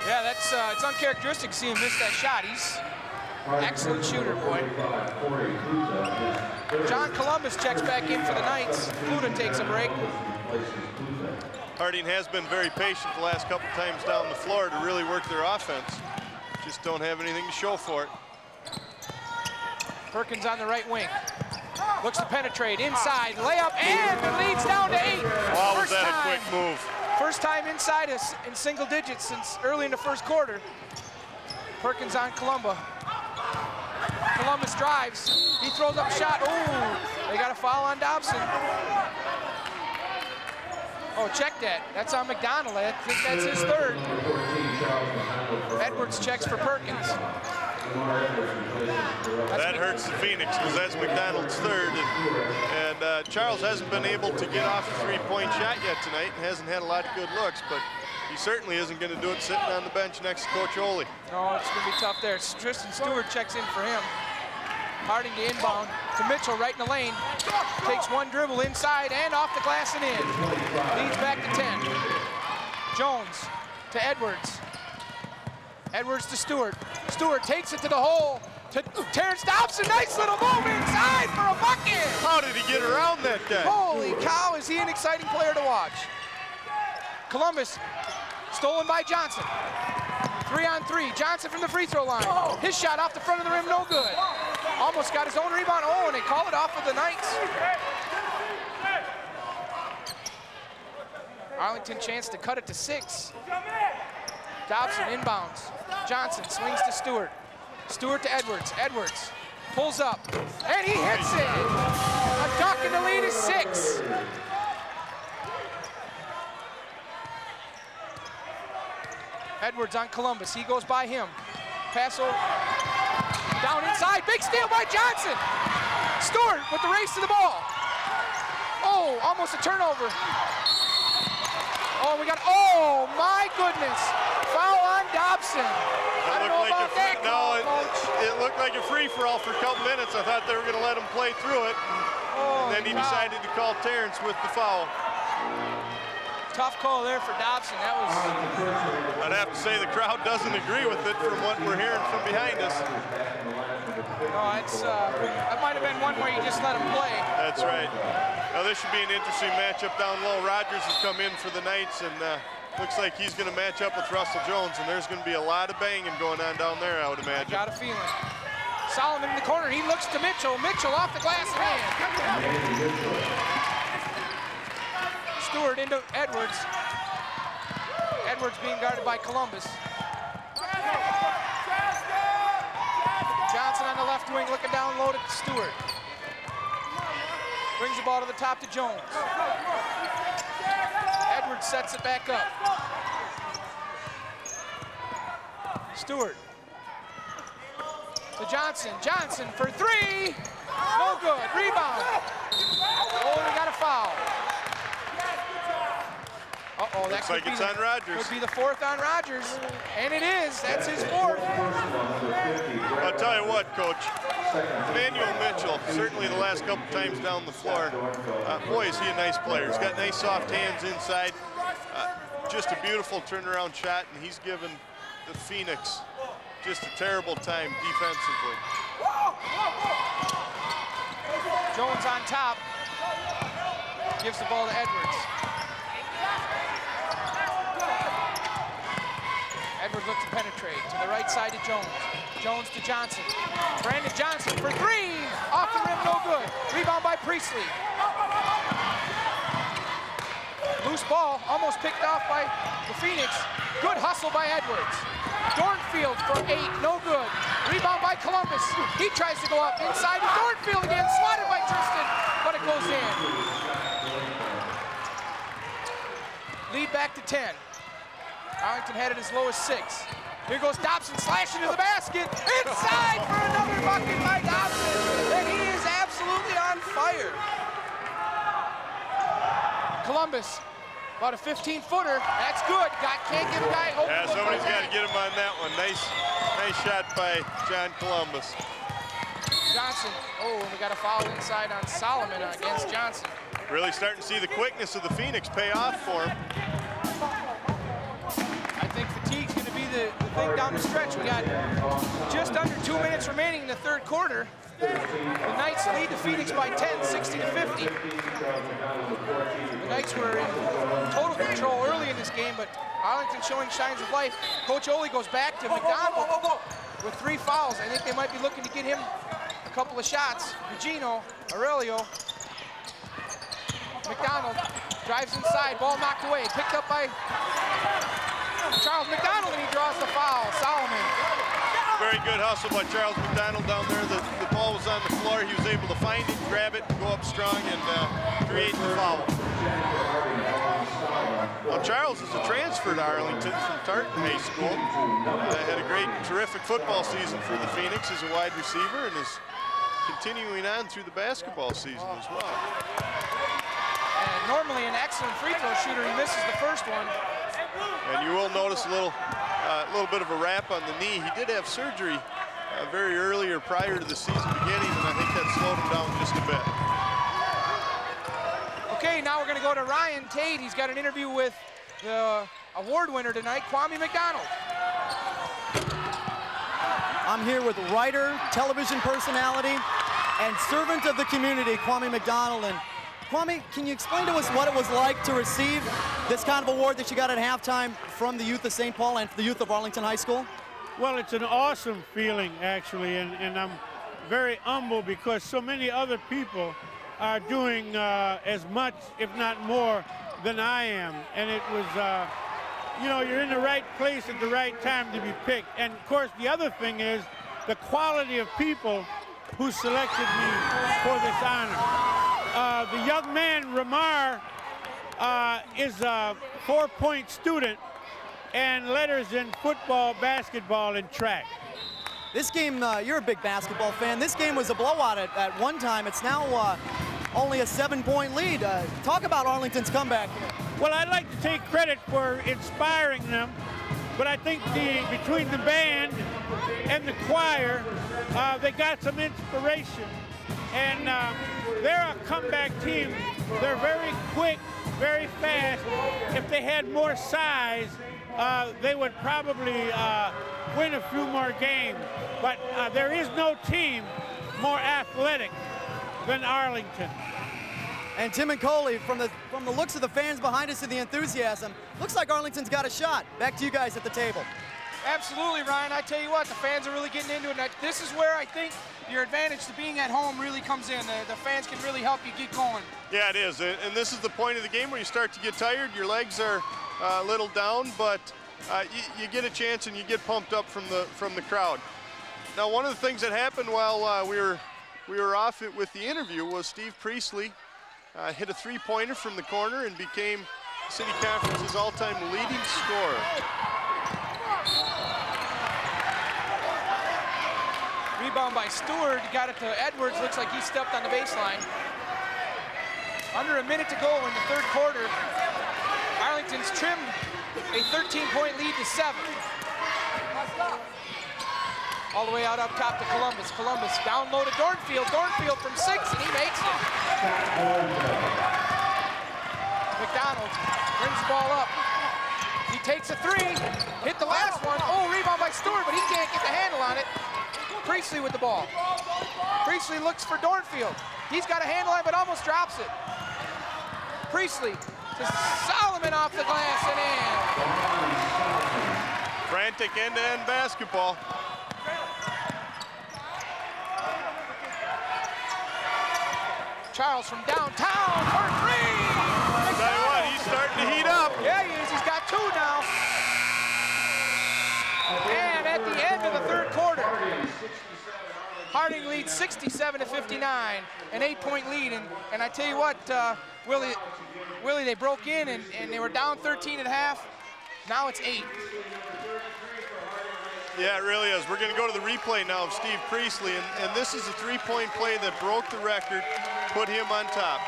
Yeah, that's it's uncharacteristic to see him miss that shot. He's an excellent shooter, boy. John Columbus checks back in for the Knights. Pluta takes a break. Harding has been very patient the last couple times down the floor to really work their offense. Just don't have anything to show for it. Perkins on the right wing. Looks to penetrate inside, layup, and the lead's down to 8. Wow, was that a quick move. First time inside us in single digits since early in the first quarter. Perkins on Columba. Columbus drives. He throws up a shot. Oh, they got a foul on Dobson. Oh, check that. That's on McDonald. I think that's his 3rd. Edwards checks for Perkins. That hurts the Phoenix because that's McDonald's 3rd. And Charles hasn't been able to get off a 3-point shot yet tonight and hasn't had a lot of good looks, but he certainly isn't going to do it sitting on the bench next to Coach Ole. No, it's going to be tough there. Tristan Stewart checks in for him. Harding to inbound to Mitchell right in the lane. Takes one dribble inside and off the glass and in. Leads back to 10. Jones to Edwards. Edwards to Stewart. Stewart takes it to the hole. to Terrence Dobson. Nice little move inside for a bucket. How did he get around that guy? Holy cow, is he an exciting player to watch. Columbus, stolen by Johnson. 3-on-3, Johnson from the free throw line. His shot off the front of the rim, no good. Almost got his own rebound. Oh, and they call it off of the Knights. Arlington chance to cut it to 6. Dobson inbounds. Johnson swings to Stewart. Stewart to Edwards. Edwards pulls up, and he hits it. A duck, and the lead is 6. Edwards on Columbus. He goes by him. Pass over. Down inside. Big steal by Johnson. Stewart with the race to the ball. Oh, almost a turnover. Oh, we got, oh my goodness. Foul on Dobson. I don't know about that call, Coach. It looked like a free-for-all for a couple minutes. I thought they were going to let him play through it. And then he decided to call Terrence with the foul. Tough call there for Dobson. That was... I'd have to say the crowd doesn't agree with it from what we're hearing from behind us. No, it's, that might have been one where you just let him play. That's right. Now this should be an interesting matchup down low. Rogers has come in for the Knights, and looks like he's going to match up with Russell Jones, and there's going to be a lot of banging going on down there, I would imagine. Got a feeling. Solomon in the corner. He looks to Mitchell. Mitchell off the glass hand. Stewart into Edwards. Edwards being guarded by Columbus. Johnson on the left wing looking down low to Stewart. Brings the ball to the top to Jones. Edwards sets it back up. Stewart to Johnson. Johnson for 3. No good. Rebound. Oh, we got a foul. Uh-oh, that looks like it's on Rogers. Could be the 4th on Rogers, and it is. That's his 4th. I'll tell you what, Coach. Emmanuel Mitchell, certainly the last couple times down the floor, boy, is he a nice player. He's got nice soft hands inside. Just a beautiful turnaround shot, and he's given the Phoenix just a terrible time defensively. Jones on top. Gives the ball to Edwards. Edwards looks to penetrate to the right side to Jones. Jones to Johnson. Brandon Johnson for 3. Off the rim, no good. Rebound by Priestley. Loose ball, almost picked off by the Phoenix. Good hustle by Edwards. Dornfield for 8, no good. Rebound by Columbus. He tries to go up inside to Dornfield again. Slotted by Tristan, but it goes in. Lead back to 10. Arlington had it as low as 6. Here goes Dobson slashing to the basket. Inside for another bucket by Dobson. And he is absolutely on fire. Columbus, about a 15-footer. That's good. Can't give a guy hope. Yeah, somebody's got to get him on that one. Nice shot by John Columbus. Johnson. Oh, and we got a foul inside on Solomon against Johnson. Really starting to see the quickness of the Phoenix pay off for him. I think fatigue's going to be the thing down the stretch. We got just under 2 minutes remaining in the 3rd quarter. The Knights lead the Phoenix by 10, 60-50. The Knights were in total control early in this game, but Arlington showing signs of life. Coach Ole goes back to McDonough with 3 fouls. I think they might be looking to get him a couple of shots. Gugino, Aurelio, McDonald drives inside, ball knocked away, picked up by Charles McDonald, and he draws the foul. Solomon. Very good hustle by Charles McDonald down there. The ball was on the floor. He was able to find it, grab it, go up strong, and create the foul. Well, Charles is a transfer to Arlington from Tartan High School. Had a great, terrific football season for the Phoenix as a wide receiver, and is continuing on through the basketball season as well. And normally an excellent free throw shooter. He misses the first one. And you will notice a little bit of a wrap on the knee. He did have surgery very early or prior to the season beginning, and I think that slowed him down just a bit. Okay, now we're going to go to Ryan Tate. He's got an interview with the award winner tonight, Kwame McDonald. I'm here with writer, television personality, and servant of the community, Kwame McDonough. And Kwame, can you explain to us what it was like to receive this kind of award that you got at halftime from the youth of St. Paul and the youth of Arlington High School? Well, it's an awesome feeling, actually, and I'm very humble because so many other people are doing as much, if not more, than I am. And it was, you know, you're in the right place at the right time to be picked. And, of course, the other thing is the quality of people who selected me for this honor. The young man, Ramar, is a 4-point student and letters in football, basketball, and track. This game, you're a big basketball fan. This game was a blowout at one time. It's now only a 7-point lead. Talk about Arlington's comeback here. Well, I'd like to take credit for inspiring them, but I think between the band and the choir, they got some inspiration. And they're a comeback team. They're very quick, very fast. If they had more size, they would probably win a few more games. But there is no team more athletic than Arlington. And Tim and Coley, from the looks of the fans behind us and the enthusiasm, looks like Arlington's got a shot. Back to you guys at the table. Absolutely, Ryan. I tell you what, the fans are really getting into it. This is where I think your advantage to being at home really comes in. The fans can really help you get going. Yeah, it is. And this is the point of the game where you start to get tired. Your legs are a little down, but you get a chance and you get pumped up from the crowd. Now, one of the things that happened while we were off it with the interview was Steve Priestley hit a 3-pointer from the corner and became City Conference's all-time leading scorer. Rebound by Stewart, got it to Edwards, looks like he stepped on the baseline. Under a minute to go in the third quarter, Arlington's trimmed a 13-point lead to 7. All the way out up top to Columbus. Columbus down low to Dornfield. Dornfield from 6, and he makes it. McDonough brings the ball up. He takes a 3, hit the last one. Oh, rebound by Stewart, but he can't get the handle on it. Priestley with the ball. Priestley looks for Dornfield. He's got a handle on it, but almost drops it. Priestley to Solomon off the glass and in. Frantic end-to-end basketball. Charles from downtown for 3. Tell you what, he's starting to heat up. Yeah, he is. He's got 2 now. And at the end of the third quarter, Harding leads 67-59, an 8-point lead. And I tell you what, Willie, they broke in and they were down 13 at half. Now it's 8. Yeah, it really is. We're going to go to the replay now of Steve Priestley, and this is a 3-point play that broke the record, put him on top.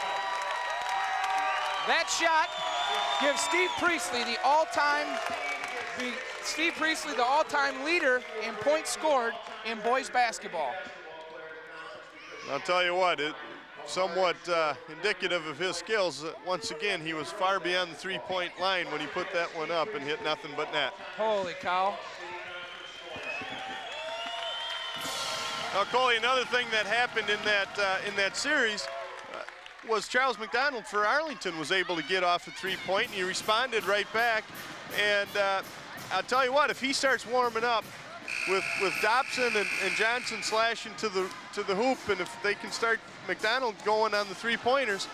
That shot gives Steve Priestley the all-time leader in points scored in boys basketball. I'll tell you what, it somewhat indicative of his skills. Once again, he was far beyond the 3-point line when he put that one up and hit nothing but net. Holy cow. Now, Coley, another thing that happened in that series was Charles McDonald for Arlington was able to get off a 3-point, and he responded right back. And I'll tell you what, if he starts warming up with Dobson and Johnson slashing to the hoop, and if they can start McDonald going on the 3-pointers,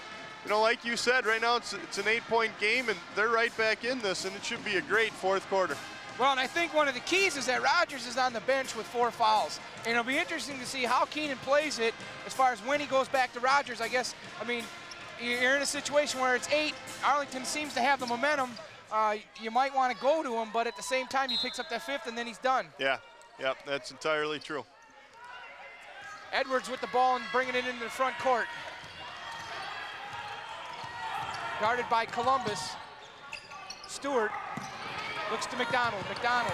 you know, like you said, right now it's an 8-point game, and they're right back in this, and it should be a great fourth quarter. Well, and I think one of the keys is that Rogers is on the bench with 4 fouls. And it'll be interesting to see how Keenan plays it as far as when he goes back to Rogers. I mean, you're in a situation where it's 8. Arlington seems to have the momentum. You might want to go to him, but at the same time, he picks up that 5th, and then he's done. Yeah, yep, that's entirely true. Edwards with the ball and bringing it into the front court. Guarded by Columbus. Stewart looks to McDonald. McDonald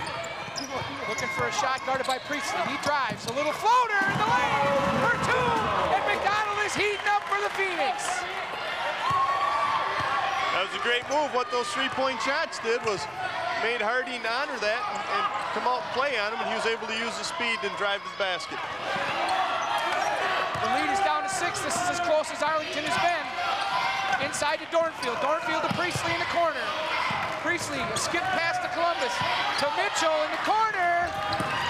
looking for a shot, guarded by Priestley. He drives, a little floater in the lane for 2, and McDonald is heating up for the Phoenix. That was a great move. What those 3-point shots did was made Harding honor that and come out and play on him, and he was able to use the speed and drive to the basket. The lead is down to 6. This is as close as Arlington has been. Inside to Dornfield. Dornfield to Priestley in the corner. Priestley, a skip pass to Columbus. To Mitchell in the corner.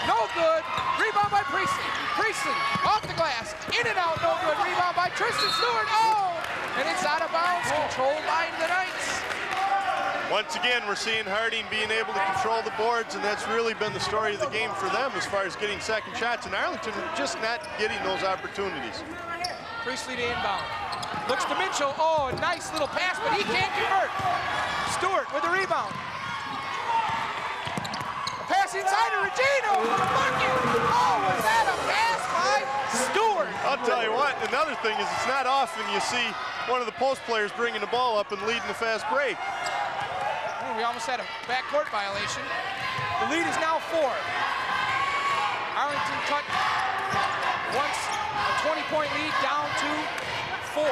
No good. Rebound by Priestley. Priestley off the glass. In and out, no good. Rebound by Tristan Stewart. Oh! And it's out of bounds. Controlled by the Knights. Once again, we're seeing Harding being able to control the boards, and that's really been the story of the game for them as far as getting second shots. And Arlington just not getting those opportunities. Priestley to inbound. Looks to Mitchell. Oh, a nice little pass, but he can't convert. Stewart with the rebound. A pass inside to Regino. Bucket. Oh, was that a pass by Stewart? I'll tell you what, another thing is it's not often you see one of the post players bringing the ball up and leading the fast break. Oh, we almost had a backcourt violation. The lead is now 4. Arlington cut once a 20-point lead down to 4.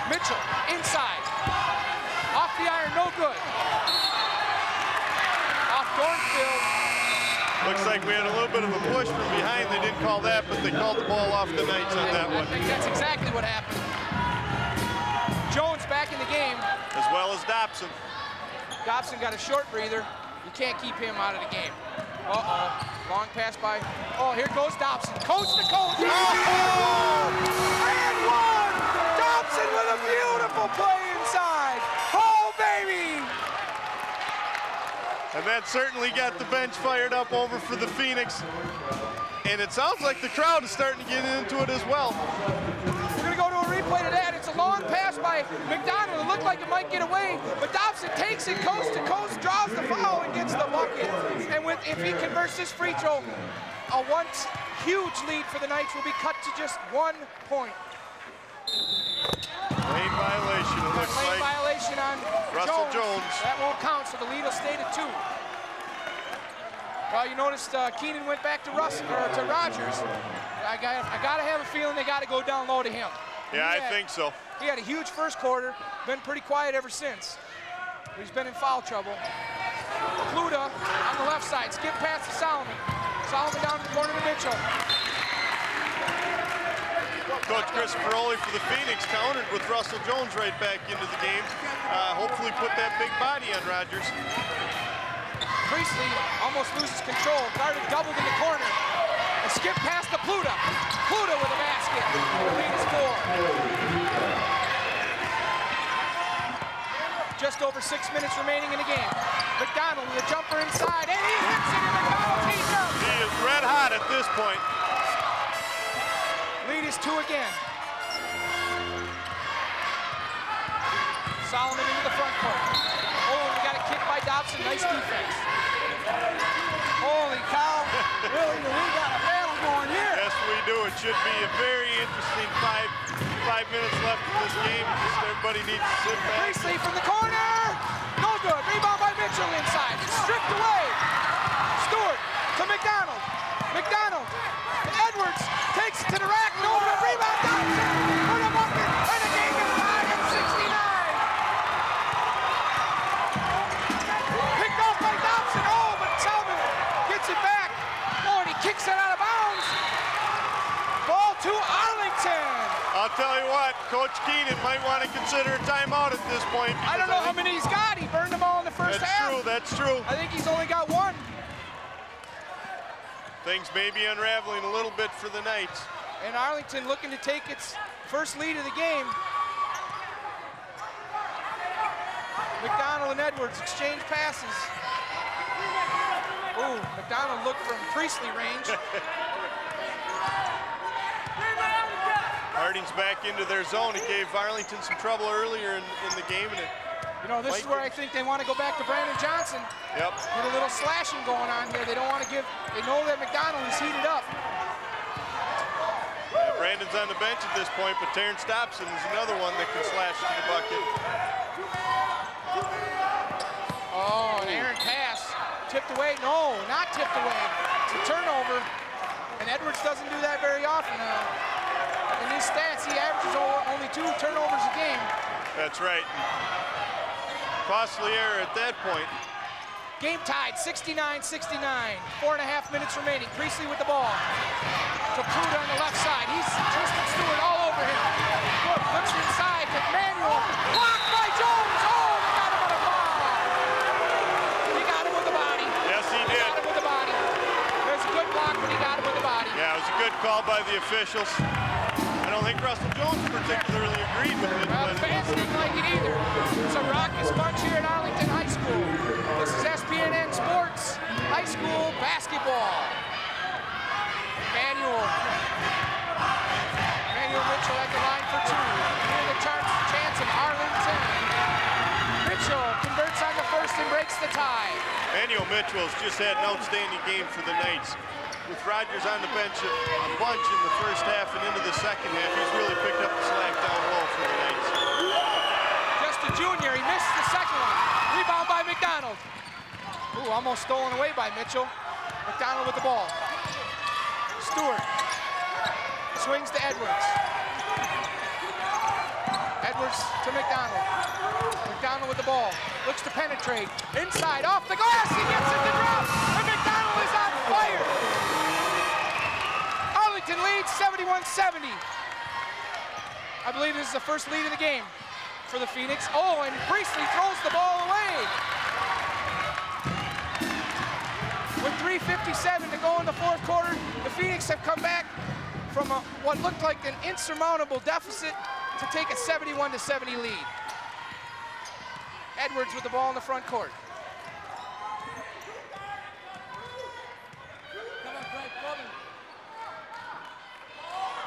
Mitchell inside. Off the iron, no good. Off Dornfield. Looks like we had a little bit of a push from behind. They didn't call that, but they called the ball off the Knights on that one. I think that's exactly what happened. Jones back in the game. As well as Dobson. Dobson got a short breather. You can't keep him out of the game. Uh-oh. Long pass by. Oh, here goes Dobson. Coast to coast. Oh! And one! Dobson with a beautiful play inside. Oh, baby! And that certainly got the bench fired up over for the Phoenix. And it sounds like the crowd is starting to get into it as well. We're going to go to a replay to that. It's a long pass by McDonough. It looked like it might get away, but Dobson takes it coast to coast, draws the foul, and gets the bucket. And if he converts this free throw, a once huge lead for the Knights will be cut to just 1 point. Lane violation, it looks Lane like. violation on Russell Jones. That won't count, so the lead will stay to 2. Well, you noticed Keenan went back to Rogers. I gotta have a feeling they gotta go down low to him. Yeah, I think so. He had a huge first quarter, been pretty quiet ever since. He's been in foul trouble. Pluta on the left side, skip past to Solomon. Solomon down to the corner to Mitchell. Coach Christopher Oley for the Phoenix countered with Russell Jones right back into the game. Hopefully put that big body on Rogers. Priestley almost loses control. Guarded doubled in the corner. A skip past to Pluta. Pluta with a basket. The lead is 4. Just over 6 minutes remaining in the game. McDonough with a jumper inside, and he hits it, and McDonough tees up. He is red hot at this point. Lead is 2 again. Solomon into the front court. Oh, we got a kick by Dobson. Nice defense. Holy cow. Really, we got a battle going here. Yes, we do. It should be a very interesting five minutes left in this game. Just everybody needs to sit back. Priestley from the corner. No good. Rebound by Mitchell inside. It's stripped away. Stewart to McDonough. McDonough to Edwards. Takes it to the rack. No good. Rebound. Dobson for the bucket. And the game is tied at 69. Picked off by Dobson. Oh, but Solomon gets it back. Oh, and he kicks it out of bounds. Ball to Arlington. I'll tell you what, Coach Keenan might want to consider a timeout at this point. I don't know how many he's got. He burned them all in the first half. That's true. I think he's only got 1. Things may be unraveling a little bit for the Knights. And Arlington looking to take its first lead of the game. McDonough and Edwards exchange passes. Ooh, McDonough looked from Priestley range. Harding's back into their zone. It gave Arlington some trouble earlier in the game. And this is where I think they want to go back to Brandon Johnson. Yep. Get a little slashing going on here. They don't want to give, they know that McDonough is heated up. Yeah, Brandon's on the bench at this point, but Terrence Dobson is another one that can slash to the bucket. Oh, an errant pass. Tipped away. No, not tipped away. It's a turnover. And Edwards doesn't do that very often. In his stats, he averages only 2 turnovers a game. That's right. Costly error at that point. Game tied, 69-69. 4.5 minutes remaining. Priestley with the ball. To Pluta on the left side. He's Tristan Stewart all over him. Good, looks inside. McManuel. Blocked by Jones. Oh, they got him on a foul. He got him with the body. Yes, he did. Got him with the body. There's a good block, but he got him with the body. Yeah, it was a good call by the officials. I don't think Russell Jones particularly agreed with it. Well, the fans didn't like it either. It's a raucous bunch here at Arlington High School. This is SPNN Sports High School Basketball. Manuel Mitchell at the line for two. Here the chance of Arlington. Mitchell converts on the first and breaks the tie. Manuel Mitchell's just had an outstanding game for the Knights. With Rogers on the bench a bunch in the first half and into the second half, he's really picked up the slack down low for the Knights. Just a junior, he missed the second one. Rebound by McDonough. Ooh, almost stolen away by Mitchell. McDonough with the ball. Stewart swings to Edwards. Edwards to McDonough. McDonough with the ball. Looks to penetrate. Inside, off the glass, he gets it to drop. And McDonough is on fire. Arlington leads 71-70. I believe this is the first lead of the game for the Phoenix. Oh, and Priestley throws the ball away. With 3:57 to go in the fourth quarter, the Phoenix have come back from what looked like an insurmountable deficit to take a 71-70 lead. Edwards with the ball in the front court.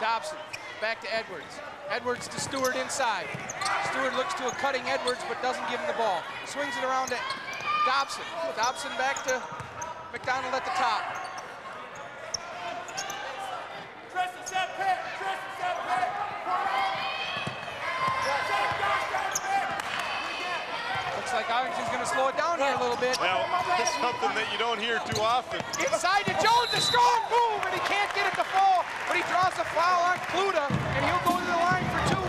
Dobson, back to Edwards. Edwards to Stewart inside. Stewart looks to a cutting Edwards, but doesn't give him the ball. Swings it around to Dobson. Dobson back to McDonough at the top. Looks like Arlington's going to slow it down here a little bit. Well, this is something that you don't hear too often. Inside to Jones, a strong move, and he can't get it to fall, but he draws a foul on Pluta, and he'll go to the line for two.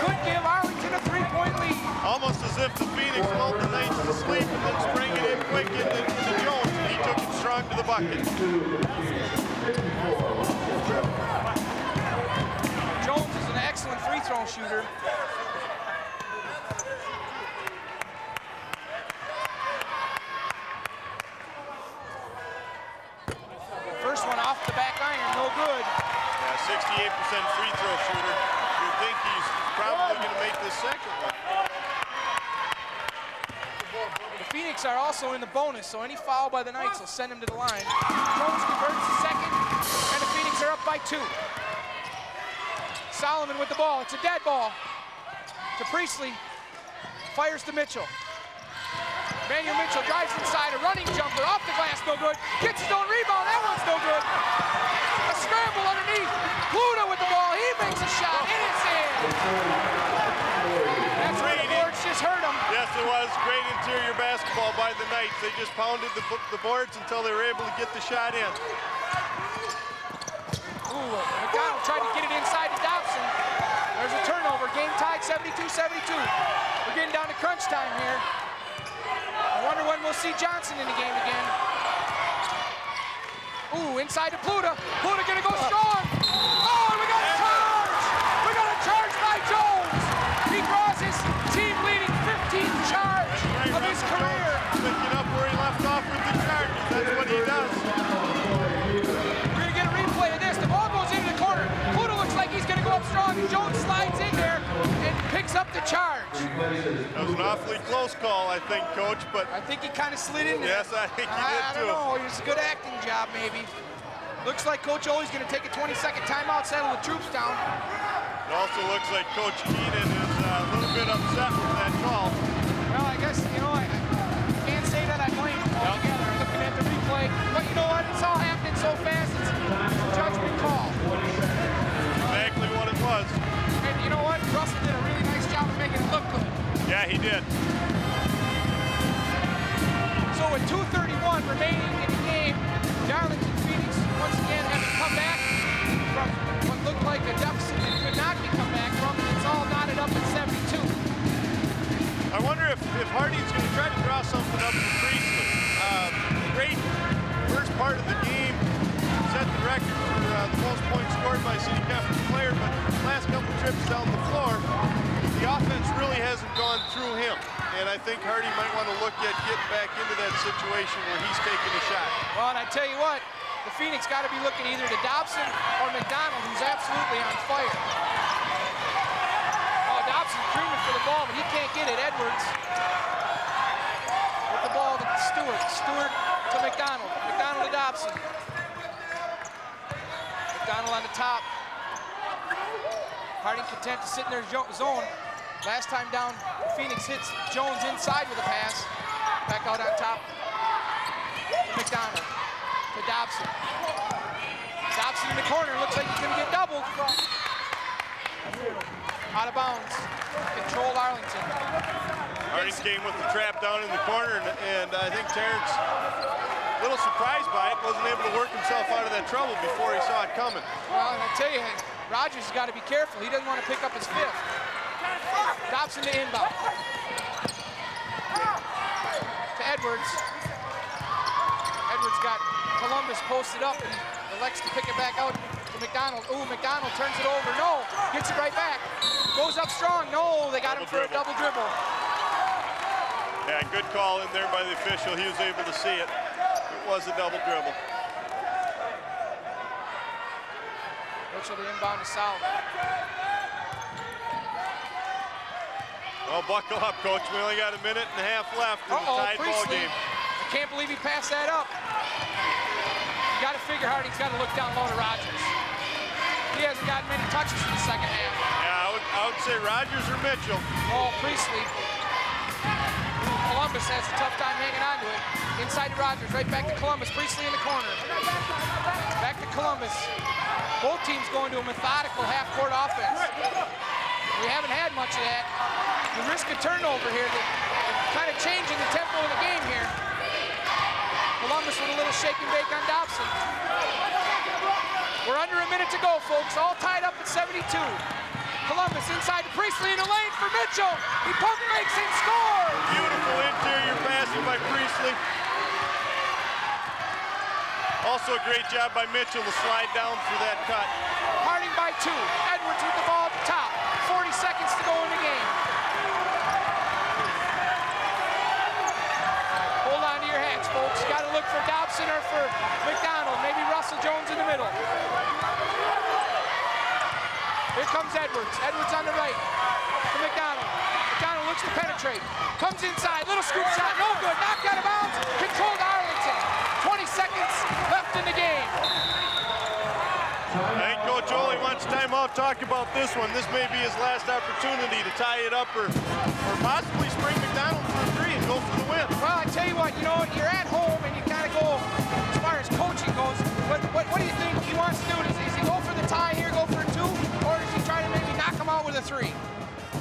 Could give Arlington a 3-point lead. Almost as if the Phoenix lulled the Knights to sleep and then sprang it in quick into Jones, and he took it strong to the bucket. Jones is an excellent free throw shooter. First one off the back iron, no good. Yeah, 68% free throw shooter. You'd think he's probably going to make this second one. The Phoenix are also in the bonus, so any foul by the Knights will send him to the line. Jones converts the second, and the Phoenix are up by 2. Solomon with the ball. It's a dead ball. To Priestley. Fires to Mitchell. Manuel Mitchell drives inside, a running jumper off the glass, no good. Gets his own rebound, that one's no good. A scramble underneath. Pluta with the ball, he makes a shot, and it's in. That's where the boards just hurt him. Yes, it was great interior basketball by the Knights. They just pounded the boards until they were able to get the shot in. Ooh, McDonough tried to get it inside to Dobson. There's a turnover, game tied 72-72. We're getting down to crunch time here. I wonder when we'll see Johnson in the game again. Ooh, inside to Pluta. Pluta gonna go strong. Oh, and we got a charge! We got a charge by Jones! He draws his team-leading 15th charge of his career. Picking up where he left off with the charges. That's what he does. We're gonna get a replay of this. The ball goes into the corner. Pluta looks like he's gonna go up strong. Jones slides in there and picks up the charge. That was an awfully close call, I think, Coach, but I think he kind of slid in there. yes, I think he did I too. don't know. It's a good acting job, maybe. Looks like Coach Ole's going to take a 20-second timeout, settle the troops down. It also looks like Coach Keenan is a little bit upset with that call. Well, I guess, you know, I can't say that I blame him altogether looking at the replay. But you know what? It's all happening so fast, it's a judgment call. Exactly what it was. And you know what? Russell did a really nice job of making it look good. Yeah, he did. So with 2:31 remaining in the game, the Arlington Phoenix once again have to come back from what looked like a deficit that could not be come back from. It's all knotted up at 72. I wonder if Harding's going to try to draw something up for Priestley. last couple trips down the floor, the offense really hasn't gone through him. And I think Hardy might want to look at getting back into that situation where he's taking a shot. Well, and I tell you what, the Phoenix got to be looking either to Dobson or McDonough, who's absolutely on fire. Oh, Dobson creaming for the ball, but he can't get it. Edwards with the ball to Stewart. Stewart to McDonough. McDonough to Dobson. McDonough on the top. Harding content to sit in their zone. Last time down, Phoenix hits Jones inside with a pass. Back out on top to McDonough, to Dobson. Dobson in the corner, looks like he's gonna get doubled. Out of bounds, controlled Arlington. Harding came with the trap down in the corner, and I think Terrence, a little surprised by it, wasn't able to work himself out of that trouble before he saw it coming. Well, and I tell you, Rogers has got to be careful. He doesn't want to pick up his fifth. Dobson to inbound. To Edwards. Edwards got Columbus posted up and elects to pick it back out to McDonough. Ooh, McDonough turns it over. No, gets it right back. Goes up strong. No, they got him for a double dribble. Yeah, good call in there by the official. He was able to see it. It was a double dribble. Mitchell to inbound to South. Oh, buckle up, Coach. We only got a minute and a half left in the tied ball game. I can't believe he passed that up. You got to figure Harding's got to look down low to Rogers. He hasn't gotten many touches in the second half. Yeah, I would say Rogers or Mitchell. Oh, Priestley. Columbus has a tough time hanging on to it. Inside to Rogers, right back to Columbus. Priestley in the corner. Back to Columbus. Both teams going to a methodical half-court offense. We haven't had much of that. The risk of turnover here, they're kind of changing the tempo of the game here. Columbus with a little shake and bake on Dobson. We're under a minute to go, folks. All tied up at 72. Columbus inside to Priestley in the lane for Mitchell. He pump fakes and scores. Beautiful interior passing by Priestley. Also a great job by Mitchell to slide down for that cut. Harding by 2. Edwards with the ball at the top. 40 seconds to go in the game. Hold on to your hats, folks. You got to look for Dobson or for McDonough. Maybe Russell Jones in the middle. Here comes Edwards. Edwards on the right to McDonough. McDonough looks to penetrate. Comes inside. Little scoop shot. No good. Knocked out of bounds. Controlled Arlington. 20 seconds left in the game. I think Coach Ole wants timeout. Talk about this one. This may be his last opportunity to tie it up or possibly spring McDonough for a three and go for the win. Well, I tell you what, you know, you're at home and you kind of go, as far as coaching goes, what do you think he wants to do? Does he go for the tie here, go for a 2, or does he try to maybe knock him out with a 3?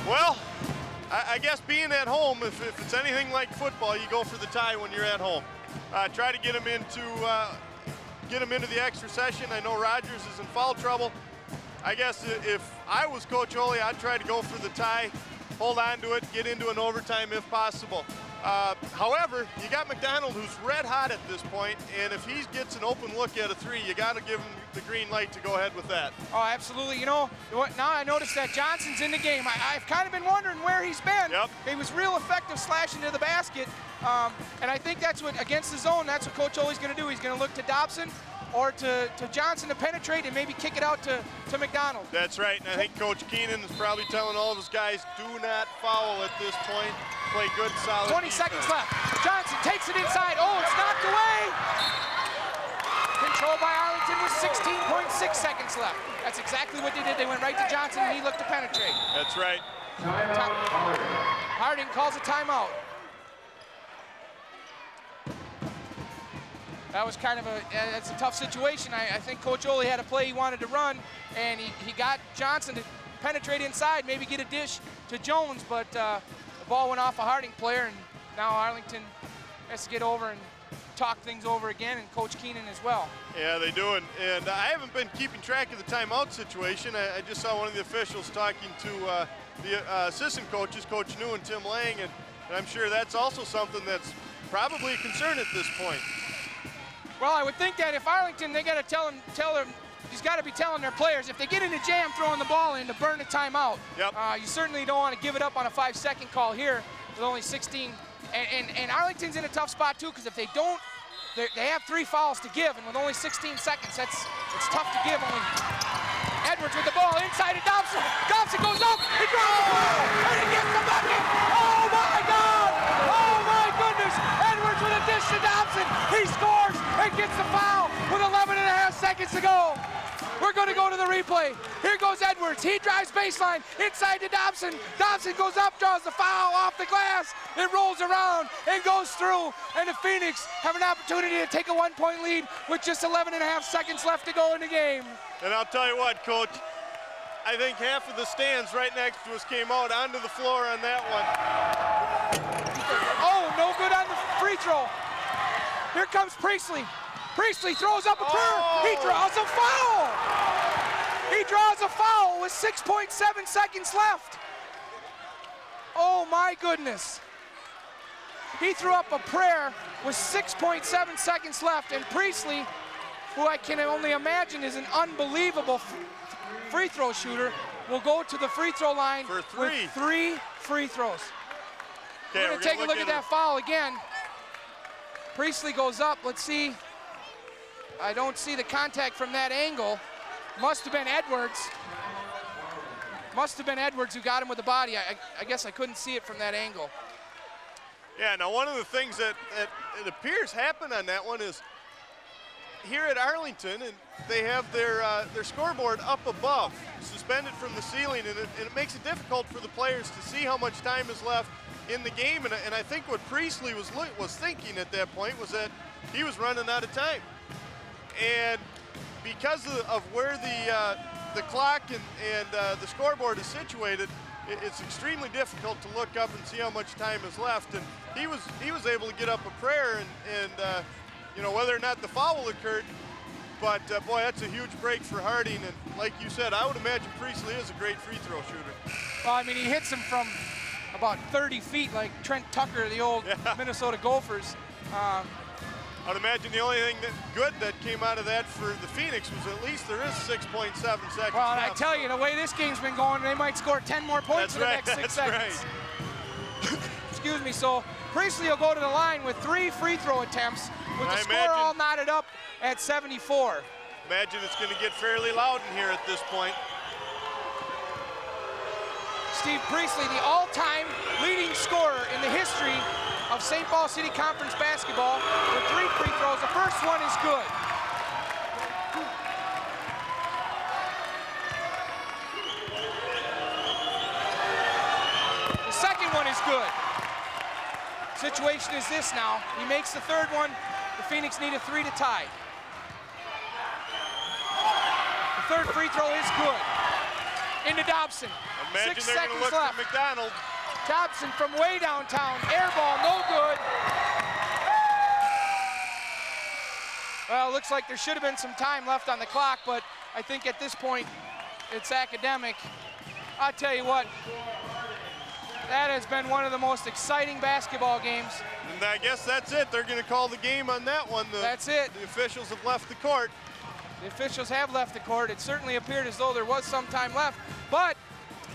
Well, I guess being at home, if it's anything like football, you go for the tie when you're at home. Try to get him into the extra session. I know Rogers is in foul trouble. I guess if I was Coach Ole, I'd try to go for the tie, hold on to it, get into an overtime if possible. However, you got McDonough who's red hot at this point, and if he gets an open look at a 3, you got to give him the green light to go ahead with that. Oh, absolutely. You know, now I noticed that Johnson's in the game. I've kind of been wondering where he's been. Yep. He was real effective slashing to the basket, and I think that's what, against the zone, that's what Coach Ole's going to do. He's going to look to Dobson or to Johnson to penetrate and maybe kick it out to McDonough. That's right, and I think Coach Keenan is probably telling all of his guys, do not foul at this point. Play good, solid 20 defense. seconds left. Johnson takes it inside. Oh, it's knocked away. Controlled by Arlington with 16.6 seconds left. That's exactly what they did. They went right to Johnson and he looked to penetrate. That's right. Harding calls a timeout. That was kind of it's a tough situation. I think Coach Ole had a play he wanted to run, and he got Johnson to penetrate inside, maybe get a dish to Jones, but the ball went off a Harding player, and now Arlington has to get over and talk things over again, and Coach Keenan as well. Yeah, they do, and I haven't been keeping track of the timeout situation. I just saw one of the officials talking to the assistant coaches, Coach New and Tim Lang, and I'm sure that's also something that's probably a concern at this point. Well, I would think that if Arlington, they got to tell he's got to be telling their players, if they get in a jam throwing the ball in, to burn the timeout. Yep. You certainly don't want to give it up on a 5-second call here with only 16. And Arlington's in a tough spot too, because if they don't, they have 3 fouls to give, and with only 16 seconds, it's tough to give. Only Edwards with the ball inside to Dobson. Dobson goes up, he drops the ball, and he gets the bucket. Oh my God! Oh my goodness! Edwards with a dish to Dobson. He scores and gets the foul with 11 and a half seconds to go. We're going to go to the replay. Here goes Edwards. He drives baseline inside to Dobson. Dobson goes up, draws the foul off the glass. It rolls around and goes through. And the Phoenix have an opportunity to take a 1-point lead with just 11 and a half seconds left to go in the game. And I'll tell you what, Coach, I think half of the stands right next to us came out onto the floor on that one. Oh, no good on the free throw. Here comes Priestley. Priestley throws up a prayer. He draws a foul. He draws a foul with 6.7 seconds left. Oh my goodness. He threw up a prayer with 6.7 seconds left, and Priestley, who I can only imagine is an unbelievable free throw shooter, will go to the free throw line for with 3 free throws. Okay, we're going to take a look at that foul again. Priestley goes up. Let's see. I don't see the contact from that angle. Must have been Edwards. Must have been Edwards who got him with the body. I guess I couldn't see it from that angle. Yeah, now one of the things that it appears happened on that one is here at Arlington, and they have their scoreboard up above, suspended from the ceiling, and it makes it difficult for the players to see how much time is left in the game. And I think what Priestley was thinking at that point was that he was running out of time. And because of where the clock and the scoreboard is situated, it's extremely difficult to look up and see how much time is left. And he was able to get up a prayer, and you know, whether or not the foul occurred, but boy, that's a huge break for Harding. And like you said, I would imagine Priestley is a great free throw shooter. Well, I mean, he hits him from about 30 feet like Trent Tucker, the old Minnesota Gophers. I'd imagine the only thing good that came out of that for the Phoenix was at least there is 6.7 seconds well, and left. I tell you, the way this game's been going, they might score 10 more points in the next 6 seconds. Right. Excuse me. So Priestley will go to the line with 3 free throw attempts with the score all knotted up at 74. Imagine it's going to get fairly loud in here at this point. Steve Priestley, the all-time leading scorer in the history of St. Paul City Conference basketball with 3 free throws. The first one is good. The second one is good. Situation is this now. He makes the third one. The Phoenix need a 3 to tie. The third free throw is good. Into Dobson. Imagine 6 they're going to seconds look left. for McDonough. Dobson from way downtown. Air ball, no good. Well, it looks like there should have been some time left on the clock, but I think at this point it's academic. I'll tell you what, that has been one of the most exciting basketball games. And I guess that's it. They're going to call the game on that one. That's it. The officials have left the court. The officials have left the court. It certainly appeared as though there was some time left, but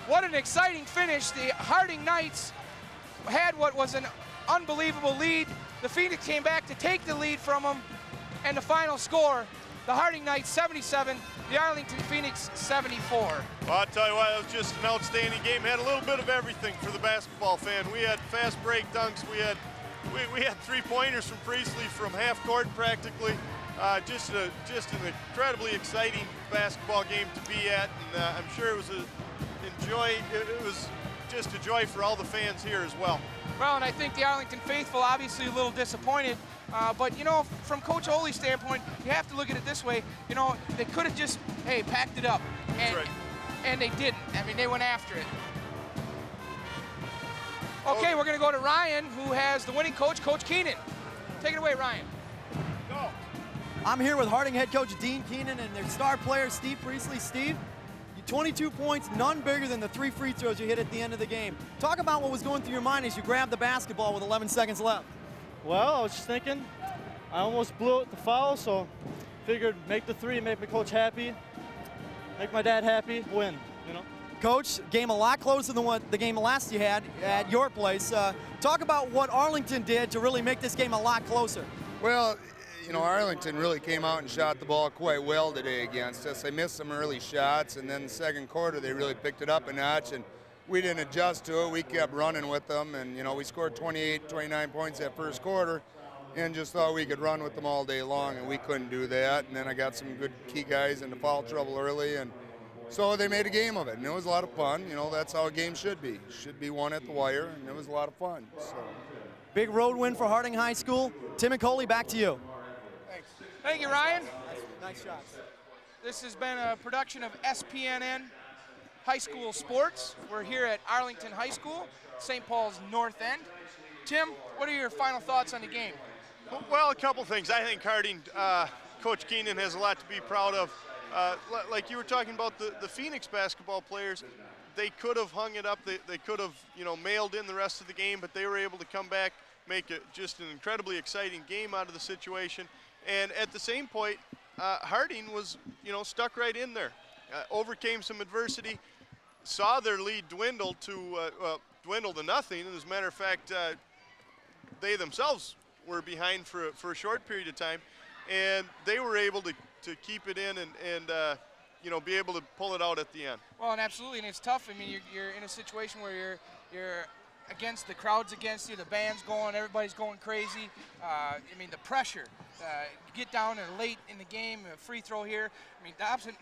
what an exciting finish. The Harding Knights had what was an unbelievable lead. The Phoenix came back to take the lead from them, and the final score, the Harding Knights 77, the Arlington Phoenix 74. Well, I'll tell you what, it was just an outstanding game. Had a little bit of everything for the basketball fan. We had fast break dunks. We had 3-pointers from Priestley from half court practically. Just an incredibly exciting basketball game to be at, and I'm sure it was it was just a joy for all the fans here as well. Well, and I think the Arlington faithful obviously a little disappointed, but you know, from Coach Ole's standpoint, you have to look at it this way. You know, they could have just, hey, packed it up, and they didn't. I mean, they went after it. Okay, we're going to go to Ryan, who has the winning coach, Coach Keenan. Take it away, Ryan. Go. I'm here with Harding head coach Dean Keenan and their star player, Steve Priestley. Steve, 22 points, none bigger than the 3 free throws you hit at the end of the game. Talk about what was going through your mind as you grabbed the basketball with 11 seconds left. Well, I was just thinking, I almost blew it the foul, so Figured make the three, make my coach happy, make my dad happy, win, you know. Coach, game a lot closer than what the game last you had at your place. Talk about what Arlington did to really make this game a lot closer. Well, you know, Arlington really came out and shot the ball quite well today against us. They missed some early shots, and then the second quarter they really picked it up a notch, and we didn't adjust to it. We kept running with them, and, you know, we scored 28, 29 points that first quarter and just thought we could run with them all day long, and we couldn't do that. And then I got some good key guys into foul trouble early, and so they made a game of it, and it was a lot of fun. You know, that's how a game should be. Should be won at the wire, and it was a lot of fun. So. Big road win for Harding High School. Tim and Coley, back to you. Thanks. Thank you, Ryan. Nice shots. This has been a production of SPNN High School Sports. We're here at Arlington High School, St. Paul's North End. Tim, what are your final thoughts on the game? Well, a couple things. I think Harding, Coach Keenan has a lot to be proud of. Like you were talking about the Phoenix basketball players, they could have hung it up. They could have, you know, mailed in the rest of the game, but they were able to come back, make just an incredibly exciting game out of the situation. And at the same point, Harding was, you know, stuck right in there, overcame some adversity, saw their lead dwindle to nothing. And as a matter of fact, they themselves were behind for a short period of time, and they were able to keep it in and you know, be able to pull it out at the end. Well, and absolutely, and it's tough. I mean, you're in a situation where you're against the crowd's against you, the band's going, everybody's going crazy. I mean, the pressure. You get down and late in the game, a free throw here. I mean, Dobson,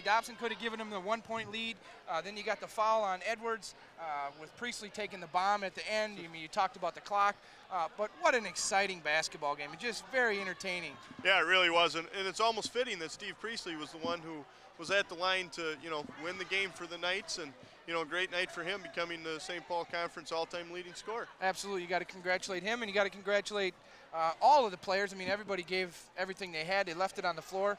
Dobson could have given him the 1-point lead. Then you got the foul on Edwards with Priestley taking the bomb at the end. I mean, you talked about the clock. But what an exciting basketball game. Just very entertaining. Yeah, it really was. And it's almost fitting that Steve Priestley was the one who was at the line to, you know, win the game for the Knights. And, you know, a great night for him, becoming the St. Paul Conference all-time leading scorer. Absolutely. You got to congratulate him, and you got to congratulate all of the players. I mean, everybody gave everything they had. They left it on the floor.